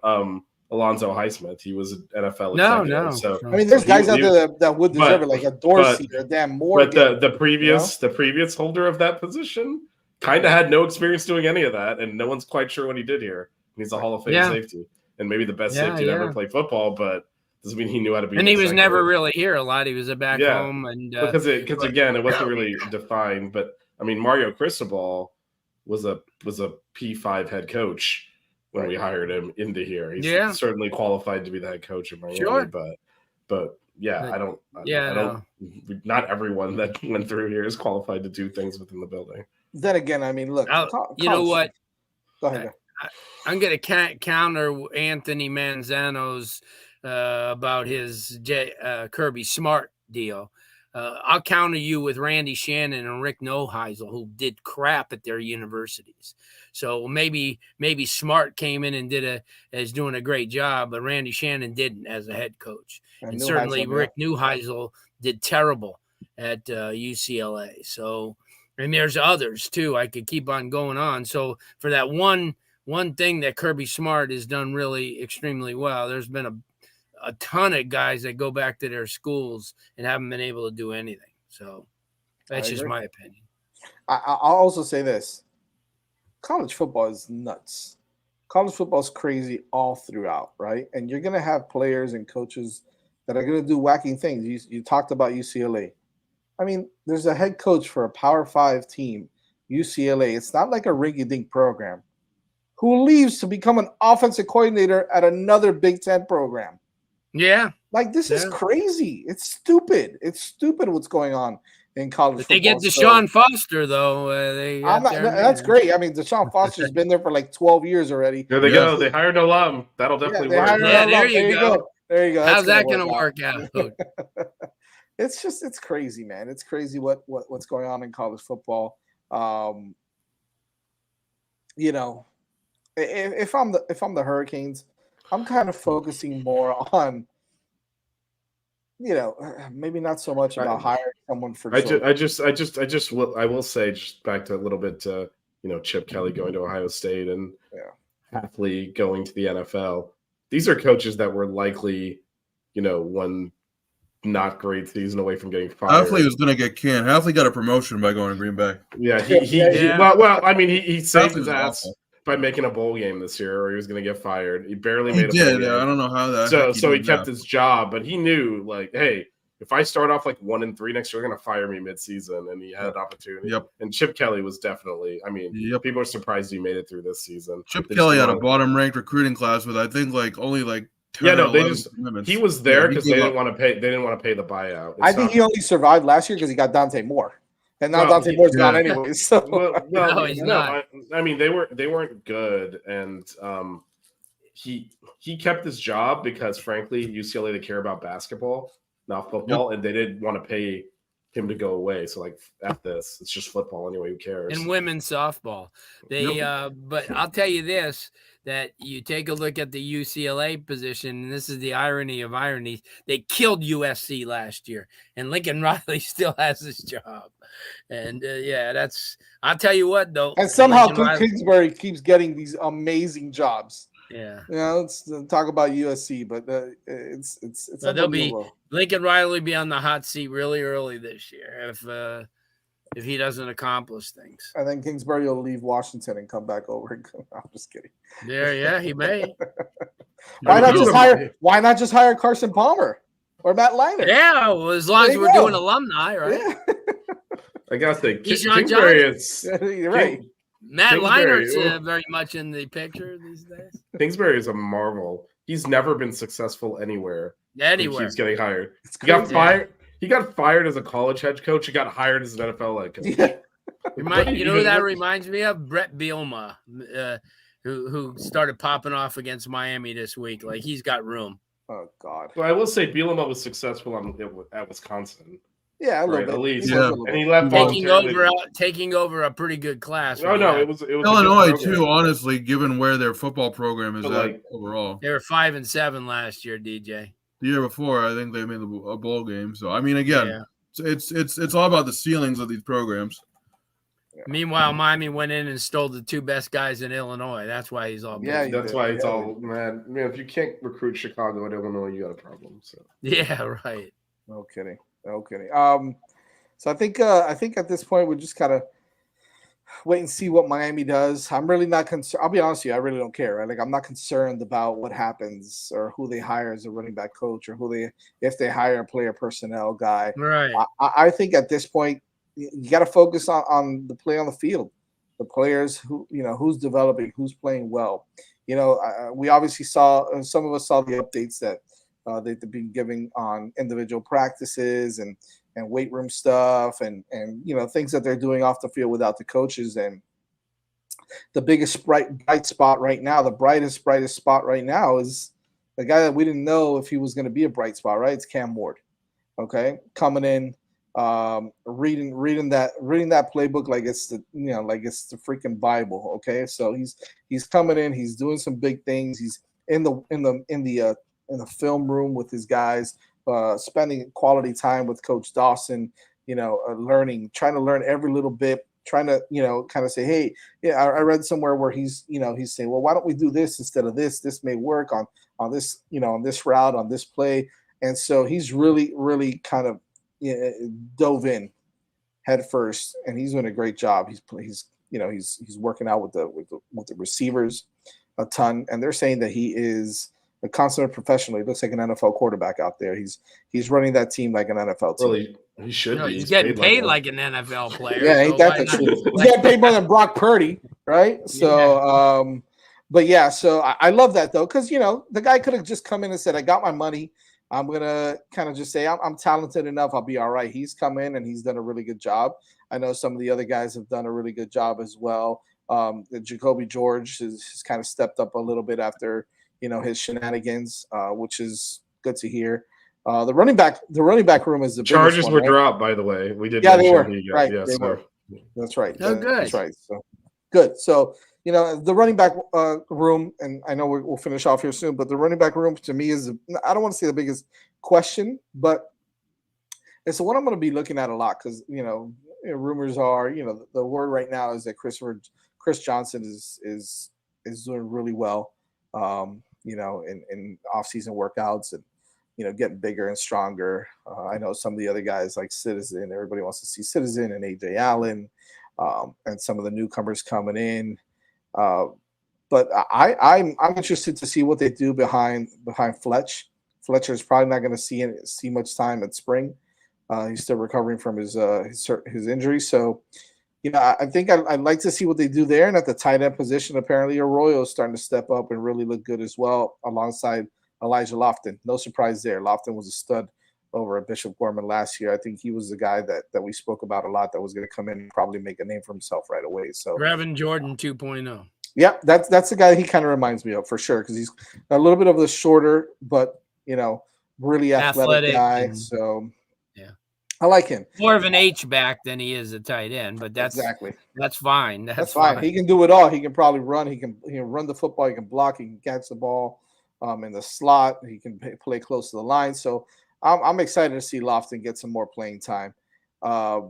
Alonzo Highsmith. He was an NFL executive. No. So I mean, there's guys out there that would deserve it, like a Dorsey or a Dan Morgan. But the previous holder of that position kind of had no experience doing any of that, and no one's quite sure what he did here. He's a Hall of Fame safety, and maybe the best safety to ever play football, but doesn't mean he knew how to be. And he was never really here a lot. He was back home, and because again, it wasn't really defined. But I mean, Mario Cristobal was a P5 head coach when we hired him into here. He's certainly qualified to be the head coach of Miami, but I don't. Not everyone that went through here is qualified to do things within the building. Then again, I mean, look, you know what? Go ahead. I'm going to counter Anthony Manzano's about his Kirby Smart deal. I'll counter you with Randy Shannon and Rick Neuheisel, who did crap at their universities. So maybe Smart came in and is doing a great job, but Randy Shannon didn't as a head coach. And certainly Rick Neuheisel did terrible at UCLA. So, and there's others too. I could keep on going on. So for that one thing that Kirby Smart has done really extremely well, there's been a ton of guys that go back to their schools and haven't been able to do anything. So that's just my opinion. I'll also say this. College football is nuts. College football is crazy all throughout, right? And you're going to have players and coaches that are going to do wacky things. You talked about UCLA. I mean, there's a head coach for a Power 5 team, UCLA. It's not like a rinky-dink program, who leaves to become an offensive coordinator at another Big Ten program. Yeah. Like, this is crazy. It's stupid. It's stupid what's going on in college football. They get Deshaun Foster, though. That's great. I mean, Deshaun Foster's been there for like 12 years already. There they go. They hired an alum. That'll definitely work. There you go. There you go. How's that going to work out? It's crazy, man. It's crazy what's going on in college football. If I'm the Hurricanes, I'm kind of focusing more on, maybe not so much about hiring someone for. I will say, just back to a little bit to Chip Kelly going to Ohio State and Hafley going to the NFL. These are coaches that were likely, one not great season away from getting fired. Hafley was going to get canned. Hafley got a promotion by going to Green Bay. Yeah, he saved his ass by making a bowl game this year, or he was going to get fired. He barely made a bowl game. I don't know how that. So he kept his job, but he knew, like, hey, if I start off like 1-3 next year, they're going to fire me mid-season, and he had an opportunity. Yep. And Chip Kelly was definitely. People are surprised he made it through this season. Chip Kelly had a bottom-ranked recruiting class with I think like only like. He was there because they didn't want to pay. They didn't want to pay the buyout. I think he only survived last year because he got Dante Moore, and now Dante Moore's gone anyway. So he's not. They weren't good, and he kept his job because frankly UCLA they care about basketball, not football, and they didn't want to pay him to go away. So like, F this, it's just football anyway. Who cares? And women's softball, but I'll tell you this. That you take a look at the UCLA position, and this is the irony of ironies. They killed USC last year, and Lincoln Riley still has his job. And I'll tell you what, though. And somehow Kingsbury keeps getting these amazing jobs. Yeah. Let's talk about USC, but it's they'll be Lincoln Riley will be on the hot seat really early this year if he doesn't accomplish things. And then Kingsbury will leave Washington and come back over. I'm just kidding. Yeah, he may. Why not just hire Carson Palmer or Matt Leinart? Yeah, well, as long as we're doing alumni, right? Yeah. I gotta say, Kingsbury is you're right. Matt Leinert's very much in the picture these days. Kingsbury is a marvel. He's never been successful anywhere. He keeps getting hired. He got fired. He got fired as a college head coach. He got hired as an NFL head coach. Yeah. You know who that reminds me of? Brett Bielema, who started popping off against Miami this week. Like, he's got room. Oh, God. Well, I will say Bielema was successful at Wisconsin. Yeah, a little bit. At least. Yeah. And he left taking over a pretty good class. Oh, no, it was Illinois, too, honestly, given where their football program is at overall. They were 5-7 last year, DJ. The year before, I think they made a bowl game. So, I mean, again, it's all about the ceilings of these programs. Yeah. Meanwhile, Miami went in and stole the two best guys in Illinois. That's why he's all that's why it's all mad. I mean, if you can't recruit Chicago and Illinois, you got a problem. So yeah, right. No kidding. So I think at this point we just gotta wait and see what Miami does. I'm really not concerned. I'll be honest with you, I really don't care. Right? Like, I'm not concerned about what happens or who they hire as a running back coach or if they hire a player personnel guy. Right. I think at this point you got to focus on the play on the field, the players who's developing, who's playing well. We obviously saw some of us saw the updates that they've been giving on individual practices and weight room stuff and things that they're doing off the field without the coaches. And the biggest bright spot right now, the brightest spot right now is the guy that we didn't know if he was going to be a bright spot, right? It's Cam Ward. Okay. Coming in, reading that playbook like it's the freaking Bible. Okay. So he's coming in, he's doing some big things. He's in the film room with his guys, spending quality time with Coach Dawson, trying to learn every little bit, trying to, kind of say, hey, yeah, I read somewhere where he's saying, well, why don't we do this instead of this? This may work on this, on this route, on this play. And so he's really, really kind of dove in head first, and he's doing a great job. He's working out with the receivers a ton, and they're saying that he is a consummate professional. He looks like an NFL quarterback out there. He's running that team like an NFL team. Really, he should be. He's getting paid like an NFL player. Yeah, ain't that the truth? He's getting paid more than Brock Purdy, right? So, but yeah, so I love that though, because the guy could have just come in and said, "I got my money. I'm gonna kind of just say I'm talented enough. I'll be all right." He's come in and he's done a really good job. I know some of the other guys have done a really good job as well. Jacoby George has kind of stepped up a little bit after his shenanigans, which is good to hear. The running back room is the charges one, were right? dropped, by the way. We did. Yeah, they were. Right. Yeah, they were. That's right. Oh, good. That's right. So good. So the running back room, and I know we'll finish off here soon, but the running back room to me is, I don't want to say the biggest question, but it's the one I'm going to be looking at a lot because rumors are the word right now is that Chris Johnson is doing really well. In off-season workouts and getting bigger and stronger. I know some of the other guys like Citizen. Everybody wants to see Citizen and AJ Allen, and some of the newcomers coming in. But I'm interested to see what they do behind Fletch. Fletcher is probably not going to see much time at spring. He's still recovering from his injury. So, I think I'd like to see what they do there. And at the tight end position, apparently Arroyo is starting to step up and really look good as well alongside Elijah Lofton. No surprise there. Lofton was a stud over at Bishop Gorman last year. I think he was the guy that we spoke about a lot that was going to come in and probably make a name for himself right away. So Brevin Jordan 2.0. Yeah, that's the guy he kind of reminds me of for sure, because he's a little bit of the shorter, but really athletic guy. So yeah, I like him. More of an H back than he is a tight end, but that's fine. That's fine. He can do it all. He can probably run. He can run the football. He can block. He can catch the ball in the slot. He can play close to the line. So I'm excited to see Lofton get some more playing time. I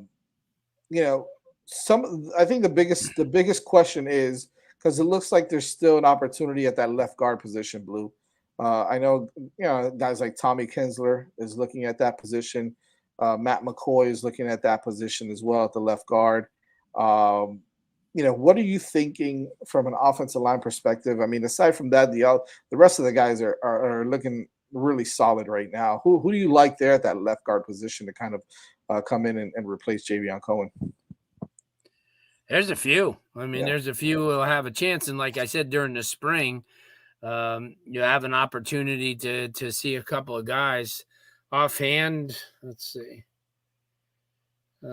think the biggest question is, because it looks like there's still an opportunity at that left guard position, Blue. I know, guys like Tommy Kinsler is looking at that position. Matt McCoy is looking at that position as well at the left guard. What are you thinking from an offensive line perspective? I mean, aside from that, the rest of the guys are looking really solid right now. Who do you like there at that left guard position to kind of come in and replace Javion Cohen? There's a few. I mean, there's a few who will have a chance. And like I said, during the spring, you have an opportunity to see a couple of guys offhand. Let's see. I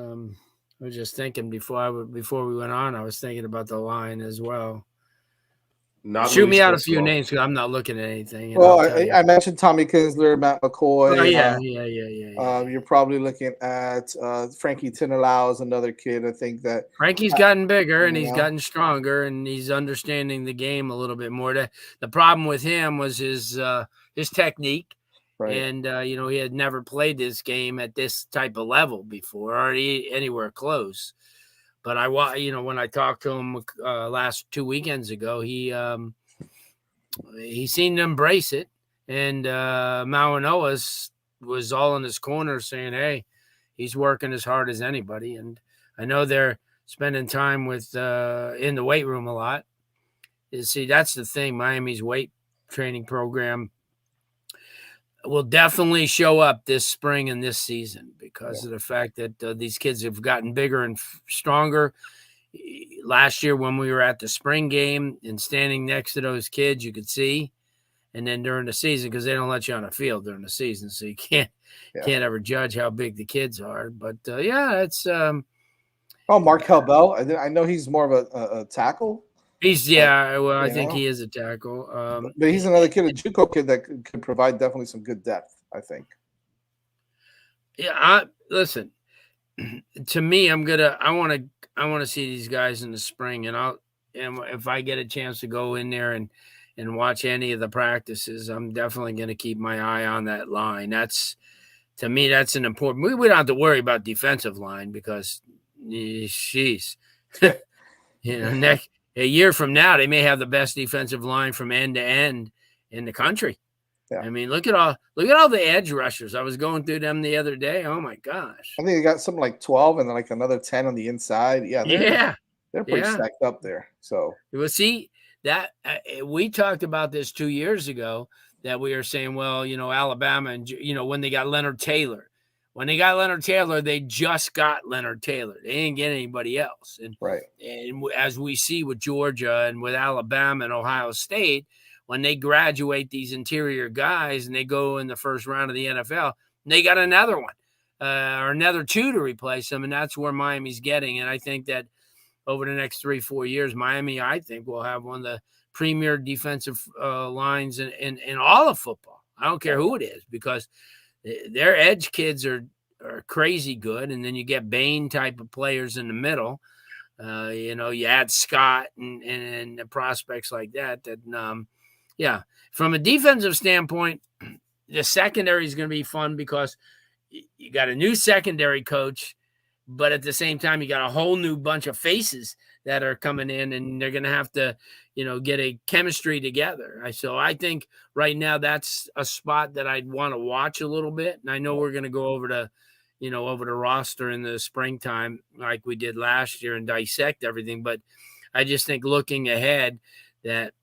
was just thinking before we went on, I was thinking about the line as well. Shoot me out a few names because I'm not looking at anything. Well, I mentioned Tommy Kinsler, Matt McCoy. Oh, yeah. You're probably looking at Frankie Tinalau is another kid. I think that Frankie's gotten bigger and he's gotten stronger and he's understanding the game a little bit more. The problem with him was his technique. Right. And, he had never played this game at this type of level before or anywhere close. But when I talked to him last 2 weekends ago, he seemed to embrace it. And Mauanoa was all in his corner saying, hey, he's working as hard as anybody. And I know they're spending time with in the weight room a lot. See, that's the thing. Miami's weight training program will definitely show up this spring and this season because of the fact that these kids have gotten bigger and stronger. Last year when we were at the spring game and standing next to those kids, you could see. And then during the season, because they don't let you on the field during the season, so you can't ever judge how big the kids are. But, it's Markel Bell. I know he's more of a tackle. I think he is a tackle. But he's another kid, a JUCO kid that could provide definitely some good depth, I think. Yeah, listen. To me, I want to see these guys in the spring, and if I get a chance to go in there and watch any of the practices, I'm definitely going to keep my eye on that line. To me, that's an important. We don't have to worry about defensive line because, a year from now, they may have the best defensive line from end to end in the country. Yeah. I mean, look at all the edge rushers. I was going through them the other day. Oh my gosh! I think they got something like 12 and then like another 10 on the inside. They're pretty stacked up there. So we'll see that we talked about this 2 years ago that we were saying, well, Alabama and when they got Leonard Taylor. When they got Leonard Taylor, they just got Leonard Taylor. They didn't get anybody else. And as we see with Georgia and with Alabama and Ohio State, when they graduate these interior guys and they go in the first round of the NFL, they got another one or another two to replace them, and that's where Miami's getting. And I think that over the next 3-4 years, Miami, I think, will have one of the premier defensive lines in all of football. I don't care who it is because – their edge kids are crazy good, and then you get Bain type of players in the middle. You add Scott and the prospects like that. From a defensive standpoint, the secondary is going to be fun because you got a new secondary coach but at the same time, you got a whole new bunch of faces that are coming in, and they're going to have to, get a chemistry together. So I think right now that's a spot that I'd want to watch a little bit. And I know we're going to go over to, over the roster in the springtime like we did last year and dissect everything. But I just think looking ahead that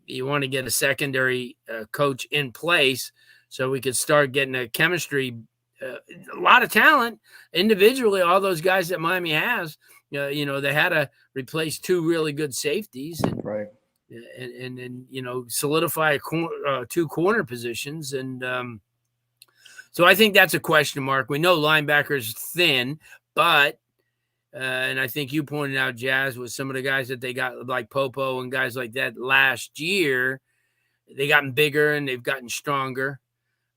you want to get a secondary coach in place so we could start getting a chemistry. A lot of talent individually, all those guys that Miami has, they had to replace 2 really good safeties and Right. and solidify 2 corner positions. And so I think that's a question mark. We know linebackers thin, but and I think you pointed out, Jazz, with some of the guys that they got like Popo and guys like that last year, they gotten bigger and they've gotten stronger.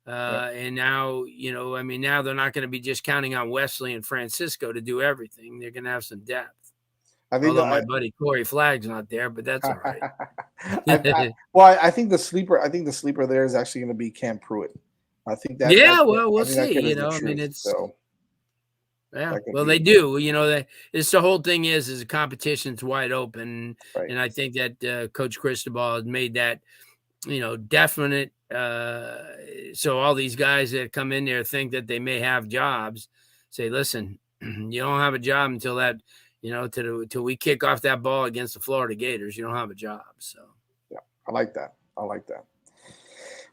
And now, now they're not going to be just counting on Wesley and Francisco to do everything. They're going to have some depth. I think Although my buddy Corey Flagg's not there, but that's all right. I think the sleeper. I think the sleeper there is actually going to be Cam Pruitt. I think that. We'll see. It's so. Yeah, well, they do. It's the whole thing is the competition's wide open, right. And I think that Coach Cristobal has made that, definite. So all these guys that come in there think that they may have jobs. Say, listen, you don't have a job until that, till we kick off that ball against the Florida Gators. You don't have a job. So yeah, I like that.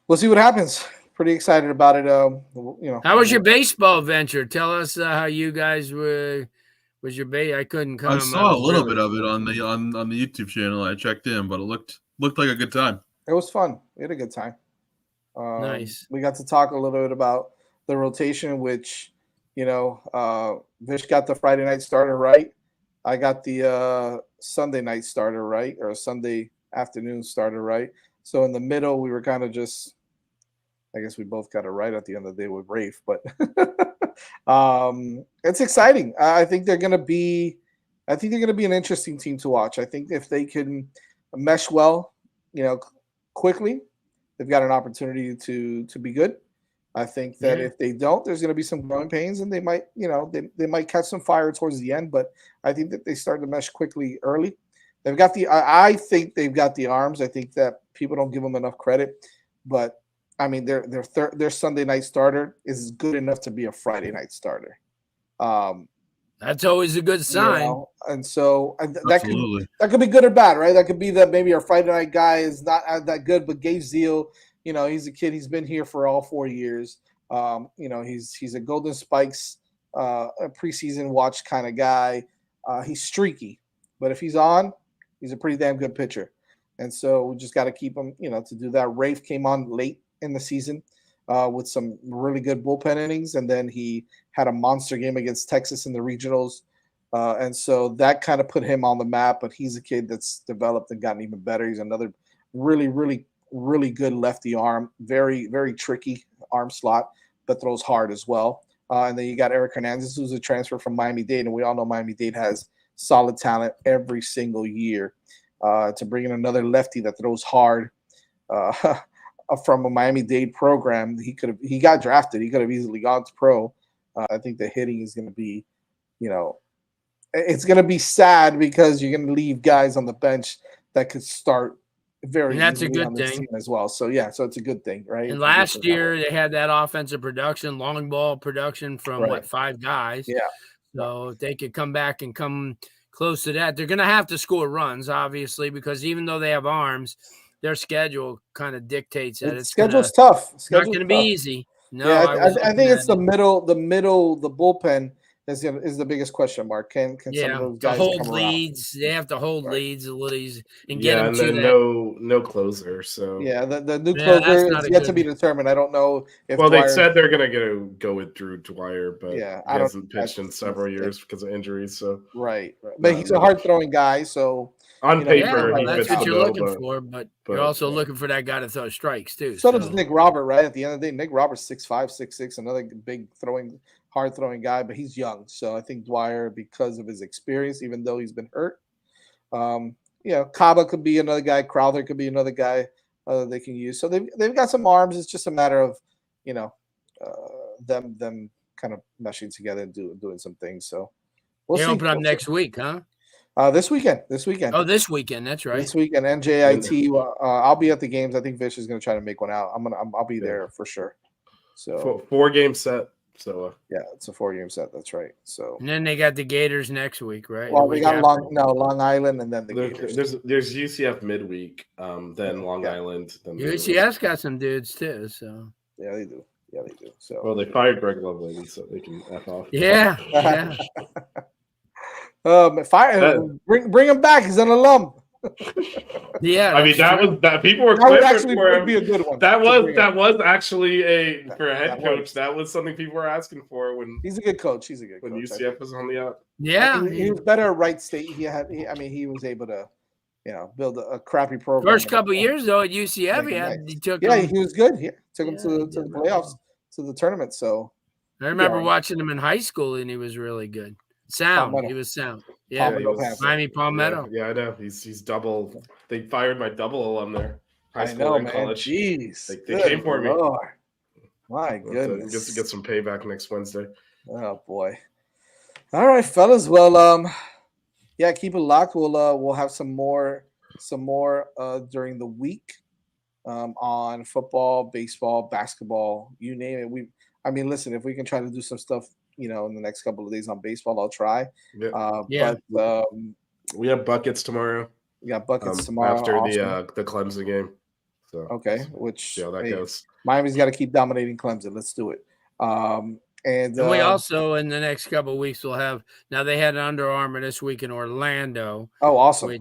We'll see what happens. Pretty excited about it. How was your baseball venture? Tell us how you guys were. Was your I couldn't come. I saw a little bit of it on the YouTube channel. I checked in, but it looked like a good time. It was fun. We had a good time. Nice. We got to talk a little bit about the rotation, which Vish got the Friday night starter right. I got the Sunday night starter right, or Sunday afternoon starter right. So in the middle, we were kind of just. I guess we both got it right at the end of the day with Rafe, but it's exciting. I think they're going to be an interesting team to watch. I think if they can mesh well, quickly, they've got an opportunity to be good. I think that if they don't, there's going to be some growing pains, and they might, they might catch some fire towards the end. But I think that they start to mesh quickly early. They've got I think they've got the arms. I think that people don't give them enough credit, but. I mean, their Sunday night starter is good enough to be a Friday night starter. That's always a good sign. And so that could be good or bad, right? That could be that maybe our Friday night guy is not that good, but Gabe Zeal, he's a kid. He's been here for all 4 years. He's a Golden Spikes a preseason watch kind of guy. He's streaky, but if he's on, he's a pretty damn good pitcher. And so we just got to keep him, to do that. Rafe came on late in the season with some really good bullpen innings, and then he had a monster game against Texas in the regionals, and so that kind of put him on the map. But he's a kid that's developed and gotten even better. He's another really, really, really good lefty arm, very, very tricky arm slot, but throws hard as well. And then you got Eric Hernandez, who's a transfer from Miami-Dade, and we all know Miami-Dade has solid talent every single year. To bring in another lefty that throws hard from a Miami-Dade program, he got drafted. He could have easily gone to pro. I think the hitting is going to be, it's going to be sad because you're going to leave guys on the bench that could start very. And that's a good thing as well. So so it's a good thing, right? And last year they had that offensive production, long ball production from 5 guys. Yeah. So if they could come back and come close to that, they're going to have to score runs, obviously, because even though they have arms, their schedule kind of dictates that it's schedule's tough. It's not going to be easy. No, I think it's the bullpen is the biggest question mark. Can some of those guys hold come leads? Around? They have to hold leads and get them and to then that. no closer. So the new closer is yet to be determined. I don't know if. Well, they said they're going to go with Drew Dwyer, but he hasn't pitched in several years because of injuries. So right. But he's a hard throwing guy, so. On paper, he that's fits what the you're bill, looking for, but you're also looking for that guy to throw strikes too. So does Nick Robert, right? At the end of the day, Nick Robert's 6'5", 6'6", another big hard throwing guy, but he's young. So I think Dwyer, because of his experience, even though he's been hurt, Kaba could be another guy. Crowther could be another guy they can use. So they've got some arms. It's just a matter of them kind of meshing together and doing some things. So We'll They see. open up next week, huh? This weekend. Oh, this weekend. That's right. This weekend, NJIT. I'll be at the games. I think Vish is going to try to make one out. I'll be there for sure. So 4-game set. So yeah, it's a 4-game set. That's right. So And then they got the Gators next week, right? well, The we week got after. Long Island, and then the Gators. there's UCF midweek, then Long Island. Then UCF's got some dudes too. So Yeah, they do. So well, they fired Greg Lovelady, so they can F off. yeah, yeah. Bring him back. He's an alum. Yeah, I mean that people were That would clamoring actually for him. be a good one. That to bring up. was actually for a head That coach. was. That was something people were asking for when He's a good coach. when UCF was on the up. yeah. He was better at Wright State. He was able to, build a crappy program. First couple of years though at UCF, he took. Them, he was good. Yeah, took him to he the did playoffs, to the tournament. So I remember watching him in high school, and he was really good. Sound. Palmetto. He was sound. Yeah, he was, Miami Palmetto. Yeah, I know. He's double. They fired my double alum there. High school I know, and man. college. Jeez, They came for me. Lord. My goodness. Get some payback next Wednesday. Oh boy. All right, fellas. Well, keep it locked. We'll have some more during the week on football, baseball, basketball, you name it. Listen, if we can try to do some stuff, in the next couple of days on baseball, I'll try. Yeah. But we have buckets tomorrow. We got buckets tomorrow after the Clemson game. So okay, which how that goes. Miami's got to keep dominating Clemson. Let's do it. And we also in the next couple of weeks will have. Now they had Under Armour this week in Orlando. Oh, awesome!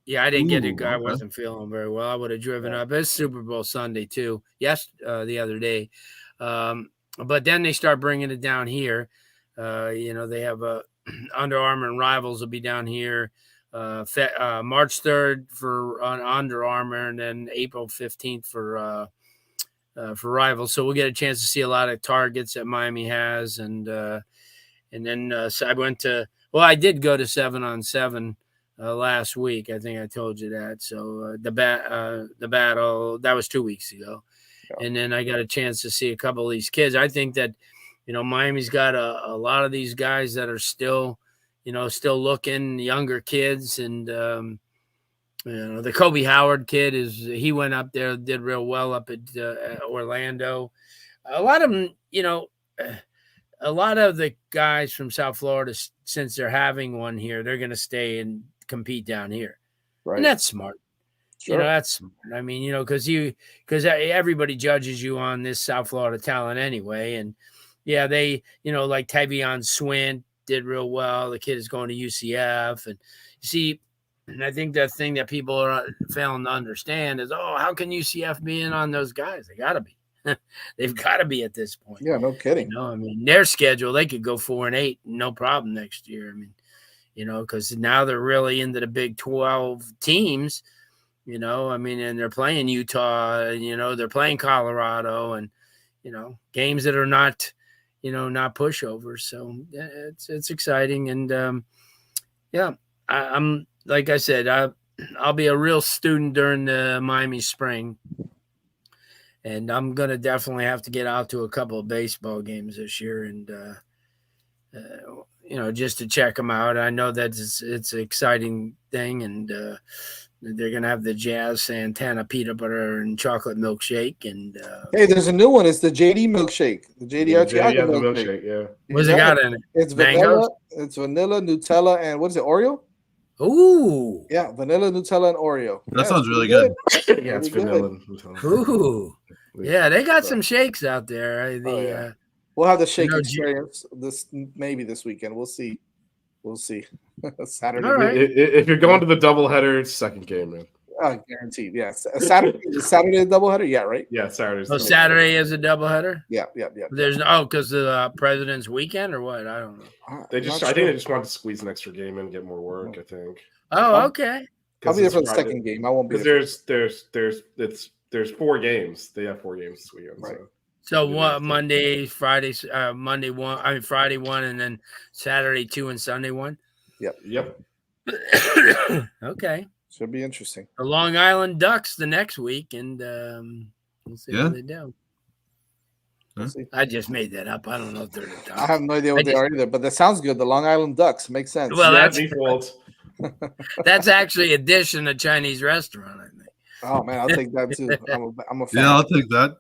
Yeah, I didn't get it. I wasn't feeling very well. I would have driven up. It's Super Bowl Sunday too. Yes, the other day. But then they start bringing it down here. They have Under Armour and Rivals will be down here March 3rd for Under Armour, and then April 15th for Rivals. So we'll get a chance to see a lot of targets that Miami has, and then so I went to. Well, I did go to 7-on-7 last week. I think I told you that. So the battle that was 2 weeks ago. And then I got a chance to see a couple of these kids. I think that, Miami's got a lot of these guys that are still looking, younger kids. And, the Kobe Howard kid he went up there, did real well up at Orlando. A lot of them, a lot of the guys from South Florida, since they're having one here, they're going to stay and compete down here. Right. And that's smart. Sure. That's, because everybody judges you on this South Florida talent anyway. And yeah, they, like Tavion Swint did real well. The kid is going to UCF. And you see, and I think the thing that people are failing to understand is, how can UCF be in on those guys? They got to be. They've got to be at this point. Yeah, no kidding. Their schedule, they could go 4-8, no problem next year. Because now they're really into the Big 12 teams. And they're playing Utah, they're playing Colorado, and, games that are not, not pushovers. So it's exciting. And, I'm, like I said, I'll be a real student during the Miami spring, and I'm going to definitely have to get out to a couple of baseball games this year and, just to check them out. I know that it's an exciting thing, and, they're going to have the Jazz Santana peanut butter and chocolate milkshake. And hey, there's a new one. It's the JD milkshake. The JD Arteaga milkshake. Yeah. What's it got in it? It's vanilla. It's vanilla, Nutella, and what is it? Oreo? Ooh. Yeah, vanilla, Nutella, and Oreo. That sounds really good. Yeah, it's vanilla. Ooh. Yeah, they got some shakes out there. We'll have the shake experience maybe this weekend. We'll see. Saturday. Right. If you're going to the doubleheader, second game, man. Guaranteed. Yes. Saturday a doubleheader. Yeah. Right. Yeah. Saturday. So Saturday is a doubleheader. Yeah. There's because the President's weekend or what? I don't know. I think they just wanted to squeeze an extra game in and get more work. I think. Oh, okay. I'll be there for the second game. I won't be there. There's 4 games. They have 4 games this weekend. Right. So what? Monday, Friday, Monday 1. Friday 1, and then Saturday 2 and Sunday 1. Yep. Okay. Should be interesting. The Long Island Ducks the next week, and we'll see how they do. We'll see. I just made that up. I don't know if they're the Ducks. I have no idea what they are either, but that sounds good. The Long Island Ducks makes sense. Well, Yeah, that's default. that's actually a dish in a Chinese restaurant, I think. Oh man, I'll take that too. I'm a fan. Yeah, I'll take that.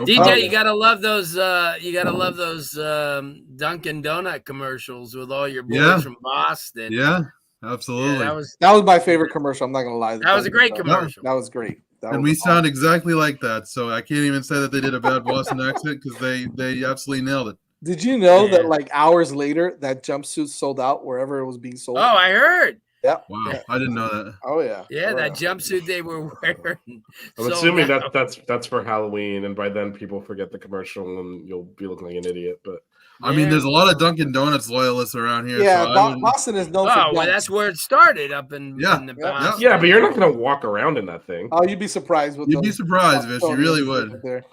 DJ, problem. you gotta love those. You gotta love those Dunkin' Donut commercials with all your boys Yeah. from Boston. Yeah, Yeah, absolutely. That was my favorite commercial. I'm not gonna lie. that was a great commercial. That was great. That And was we sound exactly like that, so I can't even say that they did a bad Boston accent because they absolutely nailed it. Did you know Yeah. that like hours later that jumpsuit sold out wherever it was being sold? Oh, I heard. Yeah. Wow, I didn't know that. Oh yeah. Yeah, Oh, that jumpsuit they were wearing. I'm sold assuming out. that's for Halloween, and by then people forget the commercial, and you'll be looking like an idiot. But I mean, Yeah. there's a lot of Dunkin' Donuts loyalists around here. Yeah, so I wouldn't- Boston is known Oh, for well, dunks. that's where it started up in Yeah, the yeah. Boston. yeah, but you're not gonna walk around in that thing. Oh, you'd be surprised with You'd be those surprised, Vish. You really Bostonians would. out there.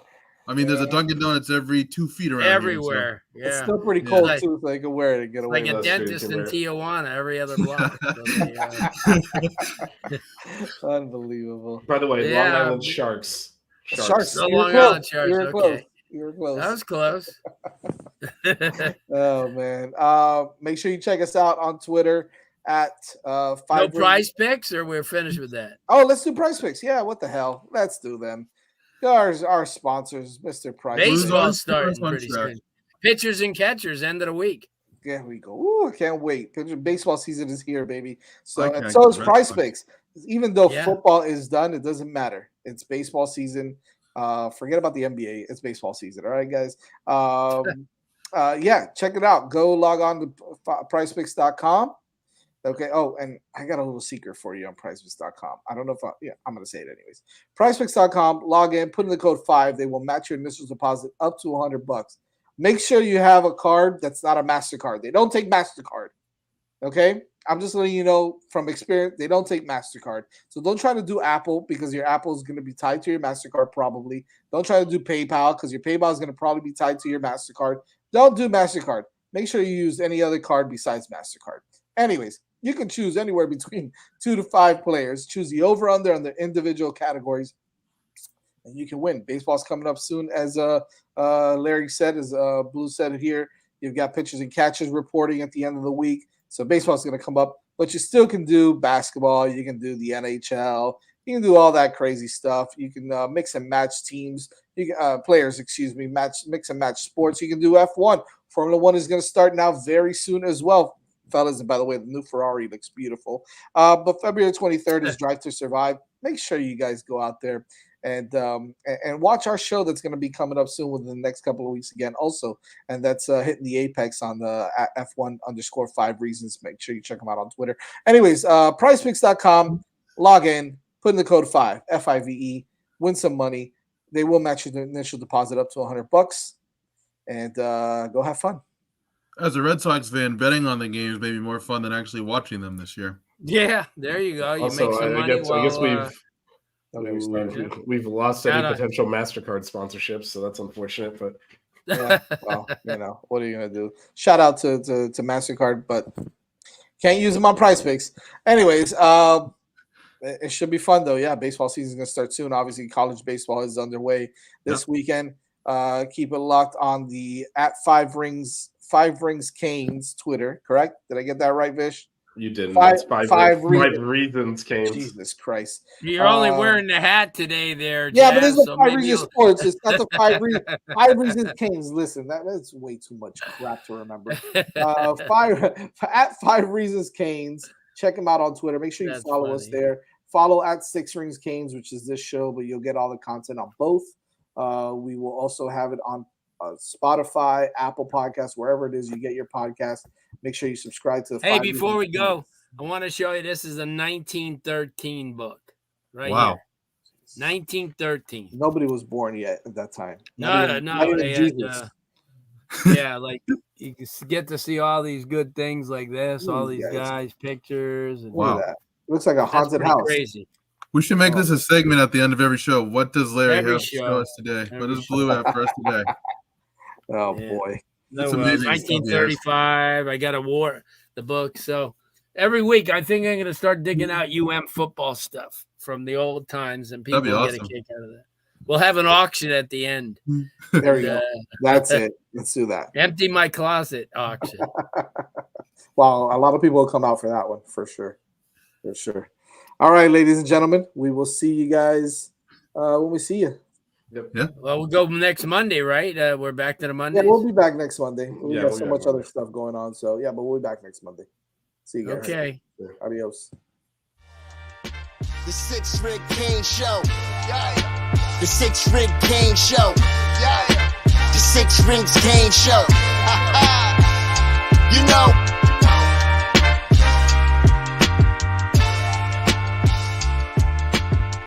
I mean, there's a Dunkin' Donuts every 2 feet around everywhere. It's Yeah, still pretty Yeah. cold Like- too, so they can wear it and get away like a with That's true, dentist you in can Tijuana every other block. So it. Unbelievable. By the way, Yeah. Long Island Sharks. Sharks. The You were Long close. Island Sharks, You were close. okay. You were close. That was close. Oh man. Make sure you check us out on Twitter at No five. prize picks, or we're finished with that. Oh, let's do prize picks. Yeah, what the hell? Let's do them. Our sponsors, Mr. Price. Blues Baseball on- starting Blues on pretty track. soon. Pitchers and catchers, end of the week. There we go. Ooh, I can't wait. Baseball season is here, baby. So Okay, and so is that's prize fun. picks. Even though Yeah. football is done, it doesn't matter. It's baseball season. Forget about the NBA. It's baseball season. All right, guys. Yeah, check it out. Go log on to prizepicks.com. Okay. Oh, and I got a little secret for you on prizepicks.com. I don't know if I'm going to say it anyways. Prizepicks.com, log in, put in the code 5. They will match your initial deposit up to $100. Make sure you have a card that's not a MasterCard. They don't take MasterCard. Okay. I'm just letting you know from experience, they don't take MasterCard. So don't try to do Apple because your Apple is going to be tied to your MasterCard probably. Don't try to do PayPal because your PayPal is going to probably be tied to your MasterCard. Don't do MasterCard. Make sure you use any other card besides MasterCard. Anyways, you can choose anywhere between 2 to 5 players. Choose the over-under on the individual categories, and you can win. Baseball's coming up soon, as Larry said, as Blue said here. You've got pitchers and catchers reporting at the end of the week. So baseball's going to come up, but you still can do basketball. You can do the NHL. You can do all that crazy stuff. You can mix and match teams. You can, players, excuse me, mix and match sports. You can do F1. Formula 1 is going to start now very soon as well, fellas. And by the way, the new Ferrari looks beautiful. But February 23rd is Drive to Survive. Make sure you guys go out there and watch our show that's going to be coming up soon within the next couple of weeks again also. And that's hitting the apex on the F1_5 reasons. Make sure you check them out on Twitter. Anyways, prizepicks.com, log in, put in the code 5, F-I-V-E, win some money. They will match your initial deposit up to $100 and go have fun. As a Red Sox fan, betting on the games may be more fun than actually watching them this year. Yeah, there you go. You Also, make some I money. guess while, we've lost any Gotta- potential MasterCard sponsorships, so that's unfortunate. But Yeah, well, what are you gonna do? Shout out to MasterCard, but can't use them on Prize Picks. Anyways, it should be fun though. Yeah, baseball season is gonna start soon. Obviously, college baseball is underway this weekend. Keep it locked on the at Five Rings Canes Twitter. Correct? Did I get that right, Vish? you didn't. Five- That's five five reasons came. Jesus Christ! You're only wearing the hat today, there. Yeah, but Jazz, there's a so Five maybe Reasons you'll- Sports. It's not the Five Reasons Canes. Listen, that's way too much crap to remember. At Five Reasons Canes. Check them out on Twitter. Make sure you That's follow us funny. there. Follow at Six Rings Canes, which is this show, but you'll get all the content on both. We will also have it on Spotify, Apple Podcasts, wherever it is you get your podcast. Make sure you subscribe to the Hey, Five before we Reasons go, Canes. I want to show you this is a 1913 book. Right Wow. here. 1913. Nobody was born yet at that time. No, Not even they Jesus. had, yeah, like you get to see all these good things like this, all these Yes. guys, pictures, and Look Wow. at that. Looks like a that's haunted pretty house. crazy. We should make this a segment at the end of every show. What does Larry Every have to show. show us today? What Every does Blue have for us today? Oh Yeah. boy. No, It's amazing stuff, 1935. I got the book. So every week, I think I'm going to start digging out UM football stuff from the old times, and people That'd be will get awesome. a kick out of that. We'll have an auction at the end. There we go. That's it. Let's do that. Empty my closet auction. Well, a lot of people will come out for that one for sure. For sure. All right, ladies and gentlemen, we will see you guys when we see you. Yep. Yeah. Well, we'll go next Monday, right? We're back to the Monday. Yeah, we'll be back next Monday. We got we'll so be much back other stuff going on. So yeah, but we'll be back next Monday. See you guys. Okay. Adios. The 6 Rig Kane Show. Yeah. The 6 Rig Kane Show. Yeah. The 6 Rings Kane Show. You know.